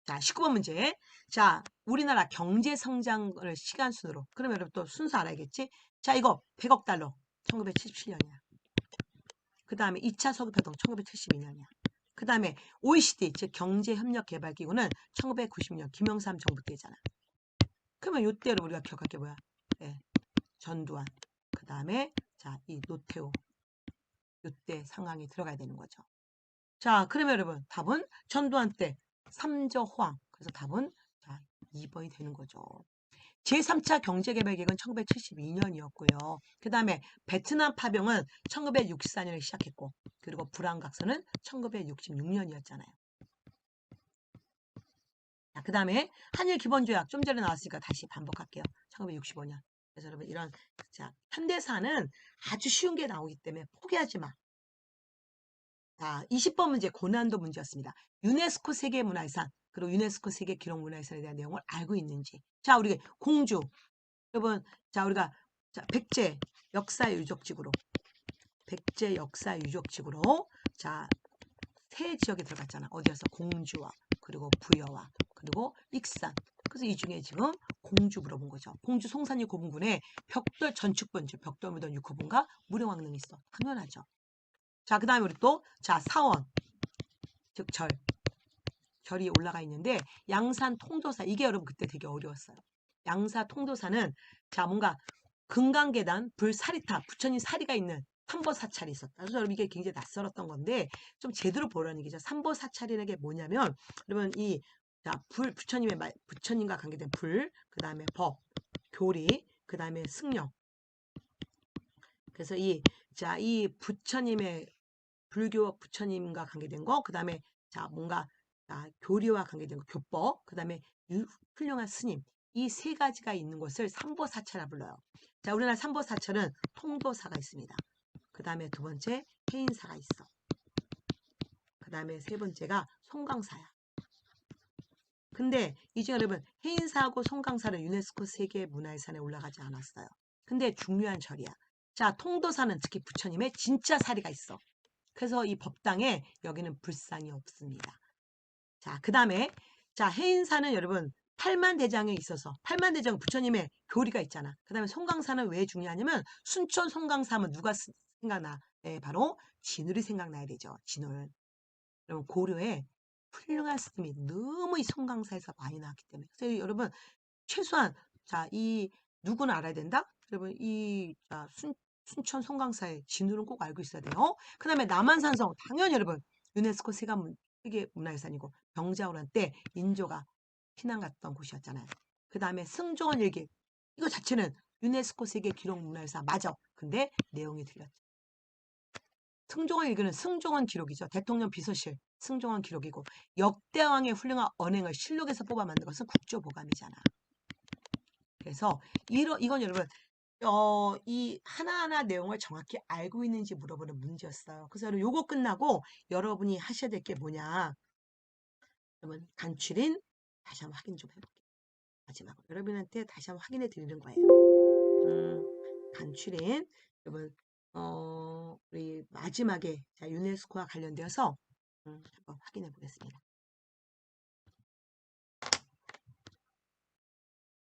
자, 19번 문제. 자, 우리나라 경제 성장을 시간 순으로. 그러면 여러분 또 순서 알아야겠지? 자, 이거 100억 달러. 1977년이야. 그 다음에 2차 서구협동 1972년이야. 그 다음에 OECD, 즉 경제협력개발기구는 1990년 김영삼 정부 때잖아. 그러면 이때로 우리가 기억할 게 뭐야? 네, 전두환. 그 다음에 자, 이 노태우. 이때 상황이 들어가야 되는 거죠. 자, 그러면 여러분 답은 전두환 때 삼저호황. 그래서 답은 자, 2번이 되는 거죠. 제3차 경제개발계획은 1972년이었고요. 그 다음에 베트남 파병은 1964년에 시작했고 그리고 불안각서는 1966년이었잖아요. 자, 그 다음에 한일 기본조약 좀 전에 나왔으니까 다시 반복할게요. 1965년. 그래서 여러분 이런 자, 현대사는 아주 쉬운 게 나오기 때문에 포기하지 마. 자, 20번 문제 고난도 문제였습니다. 유네스코 세계문화유산 그리고 유네스코 세계기록문화유산에 대한 내용을 알고 있는지. 자, 우리 공주. 여러분, 자, 우리가 자, 백제 역사 유적지구로 백제 역사 유적지구로 자, 세 지역에 들어갔잖아. 어디에서 공주와 그리고 부여와 그리고 익산. 그래서 이 중에 지금 공주 물어본 거죠. 공주 송산리 고분군에 벽돌 전축분, 즉 벽돌 묻은 6호분과 무령왕릉이 있어. 당연하죠. 자, 그 다음에 우리 또, 자, 사원, 즉 절이 올라가 있는데, 양산 통도사, 이게 여러분 그때 되게 어려웠어요. 양사 통도사는, 자, 뭔가 금강계단, 불사리탑, 부처님 사리가 있는 삼보사찰이 있었다. 그래서 여러분 이게 굉장히 낯설었던 건데, 좀 제대로 보라는 얘기죠. 삼보사찰이라는 게 뭐냐면, 여러분 자, 부처님과 관계된 불, 그 다음에 법, 교리, 그 다음에 승령. 그래서 자, 이 부처님의 불교 부처님과 관계된 거, 그 다음에 자 뭔가 자, 교리와 관계된 거, 교법, 그 다음에 훌륭한 스님. 이 세 가지가 있는 곳을 삼보사처라 불러요. 자, 우리나라 삼보사처는 통도사가 있습니다. 그 다음에 두 번째 해인사가 있어. 그 다음에 세 번째가 송강사야. 근데 이제 여러분 해인사하고 송강사는 유네스코 세계문화유산에 올라가지 않았어요. 근데 중요한 절이야. 자, 통도사는 특히 부처님의 진짜 사리가 있어. 그래서 이 법당에 여기는 불상이 없습니다. 자, 그 다음에 자, 해인사는 여러분 팔만대장에 있어서 팔만대장 부처님의 교리가 있잖아. 그 다음에 송강사는 왜 중요하냐면 순천 송강사하면 누가 생각나? 네, 바로 진울이 생각나야 되죠. 진울. 여러분 고려에 훌륭한 스님이 너무 이 송강사에서 많이 나왔기 때문에 그래서 여러분 최소한 자, 이 누구는 알아야 된다? 여러분 이 자, 순천 송강사의 진울은 꼭 알고 있어야 돼요. 그 다음에 남한산성 당연히 여러분 유네스코 세계문화유산이고 병자호란 때 인조가 피난 갔던 곳이었잖아요. 그 다음에 승조원 일기 이거 자체는 유네스코 세계기록문화유산 맞아. 근데 내용이 틀렸죠. 승종원 일기는 승종원 기록이죠. 대통령 비서실 승종원 기록이고 역대왕의 훌륭한 언행을 실록에서 뽑아 만든 것은 국조보감이잖아. 그래서 이건 여러분 이 하나하나 내용을 정확히 알고 있는지 물어보는 문제였어요. 그래서 여러분 요거 끝나고 여러분이 하셔야 될 게 뭐냐. 여러분 간추린 다시 한번 확인 좀 해볼게요. 마지막으로 여러분한테 다시 한번 확인해 드리는 거예요. 간추린 여러분 우리 마지막에 자, 유네스코와 관련되어서 한번 확인해 보겠습니다.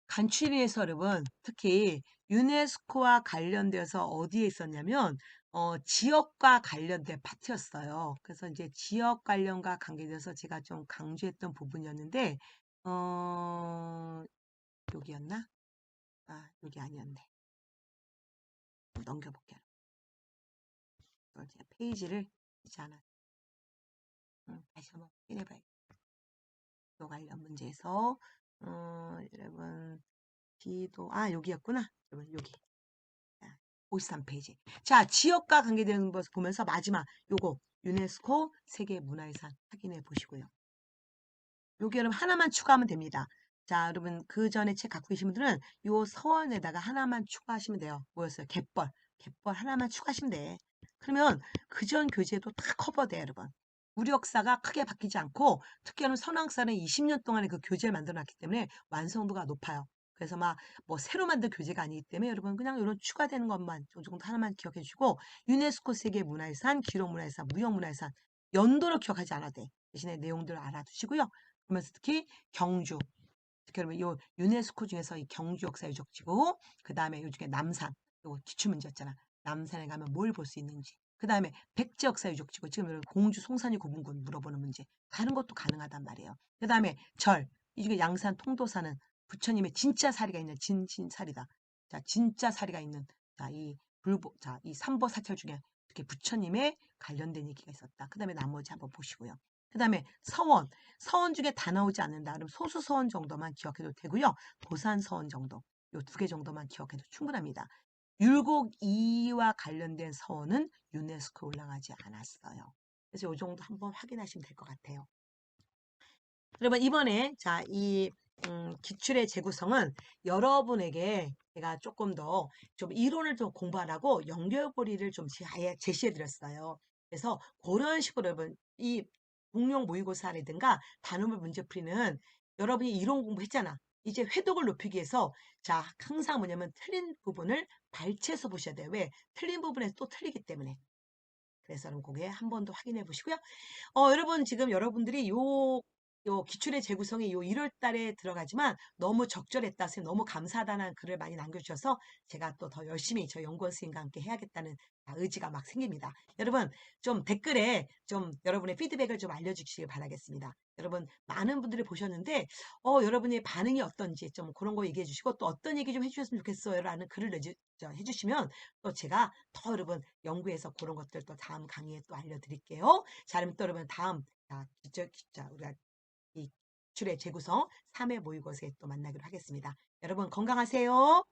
간추린에서 여러분 특히 유네스코와 관련되어서 어디에 있었냐면 지역과 관련된 파트였어요. 그래서 이제 지역 관련과 관계돼서 제가 좀 강조했던 부분이었는데 여기였나? 아 여기 아니었네. 넘겨볼게요. 제가 페이지를 이제 하나 다시 한번 확인해봐야겠다. 또 관련 문제에서 여러분 기도 여기였구나. 여러분 여기 53페이지. 자, 지역과 관계되는 것을 보면서 마지막 요거 유네스코 세계문화유산 확인해 보시고요. 여기 여러분 하나만 추가하면 됩니다. 자, 여러분 그 전에 책 갖고 계신 분들은 요 서원에다가 하나만 추가하시면 돼요. 뭐였어요? 갯벌. 갯벌 하나만 추가하시면 돼. 그러면 그전 교재도 다 커버돼, 여러분. 우리 역사가 크게 바뀌지 않고 특히는 선왕사는 20년 동안에 그 교재를 만들어 놨기 때문에 완성도가 높아요. 그래서 막 뭐 새로 만든 교재가 아니기 때문에 여러분 그냥 이런 추가되는 것만 저 정도 하나만 기억해 주시고 유네스코 세계문화유산, 기록문화유산, 무형문화유산 연도를 기억하지 않아도 돼. 대신에 내용들을 알아두시고요. 그러면서 특히 경주, 특히 여러분 요 유네스코 중에서 이 경주 역사 유적지고 그 다음에 요 중에 남산, 요 기출문제였잖아. 남산에 가면 뭘 볼 수 있는지. 그 다음에 백제 역사 유적지고 지금 여러분 공주 송산리 고분군 물어보는 문제. 다른 것도 가능하단 말이에요. 그 다음에 절, 이 중에 양산 통도사는 부처님의 진짜 사리가 있는 진사리다. 자, 진짜 사리가 있는 이 삼보 사찰 중에 특히 부처님의 관련된 얘기가 있었다. 그 다음에 나머지 한번 보시고요. 그 다음에 서원, 서원 중에 다 나오지 않는다. 그럼 소수 서원 정도만 기억해도 되고요. 도산 서원 정도, 요 두 개 정도만 기억해도 충분합니다. 율곡 이와 관련된 서원은 유네스코에 올라가지 않았어요. 그래서 이 정도 한번 확인하시면 될 것 같아요. 여러분 이번에 자, 이 기출의 재구성은 여러분에게 제가 조금 더 좀 이론을 좀 공부하라고 연결고리를 좀 아예 제시해 드렸어요. 그래서 그런 식으로 여러분 이 공룡 모의고사라든가 단어물 문제풀이는 여러분이 이론 공부했잖아. 이제 회독을 높이기 위해서 자 항상 뭐냐면 틀린 부분을 발췌해서 보셔야 돼요. 왜? 틀린 부분에서 또 틀리기 때문에. 그래서 여러분 그게 한 번 더 확인해 보시고요. 여러분 지금 여러분들이 요 기출의 재구성이 요 1월 달에 들어가지만 너무 적절했다, 선생님 너무 감사하다는 글을 많이 남겨주셔서 제가 또 더 열심히 저 연구원 선생님과 함께 해야겠다는 의지가 막 생깁니다. 여러분 좀 댓글에 좀 여러분의 피드백을 좀 알려주시길 바라겠습니다. 여러분 많은 분들이 보셨는데 여러분의 반응이 어떤지 좀 그런 거 얘기해 주시고 또 어떤 얘기 좀 해주셨으면 좋겠어요 라는 글을 해주시면 또 제가 더 여러분 연구해서 그런 것들 또 다음 강의에 또 알려드릴게요. 자 그럼 또 여러분 다음 우리가 이 기출의 재구성 3회 모의고사에 또 만나기로 하겠습니다. 여러분 건강하세요.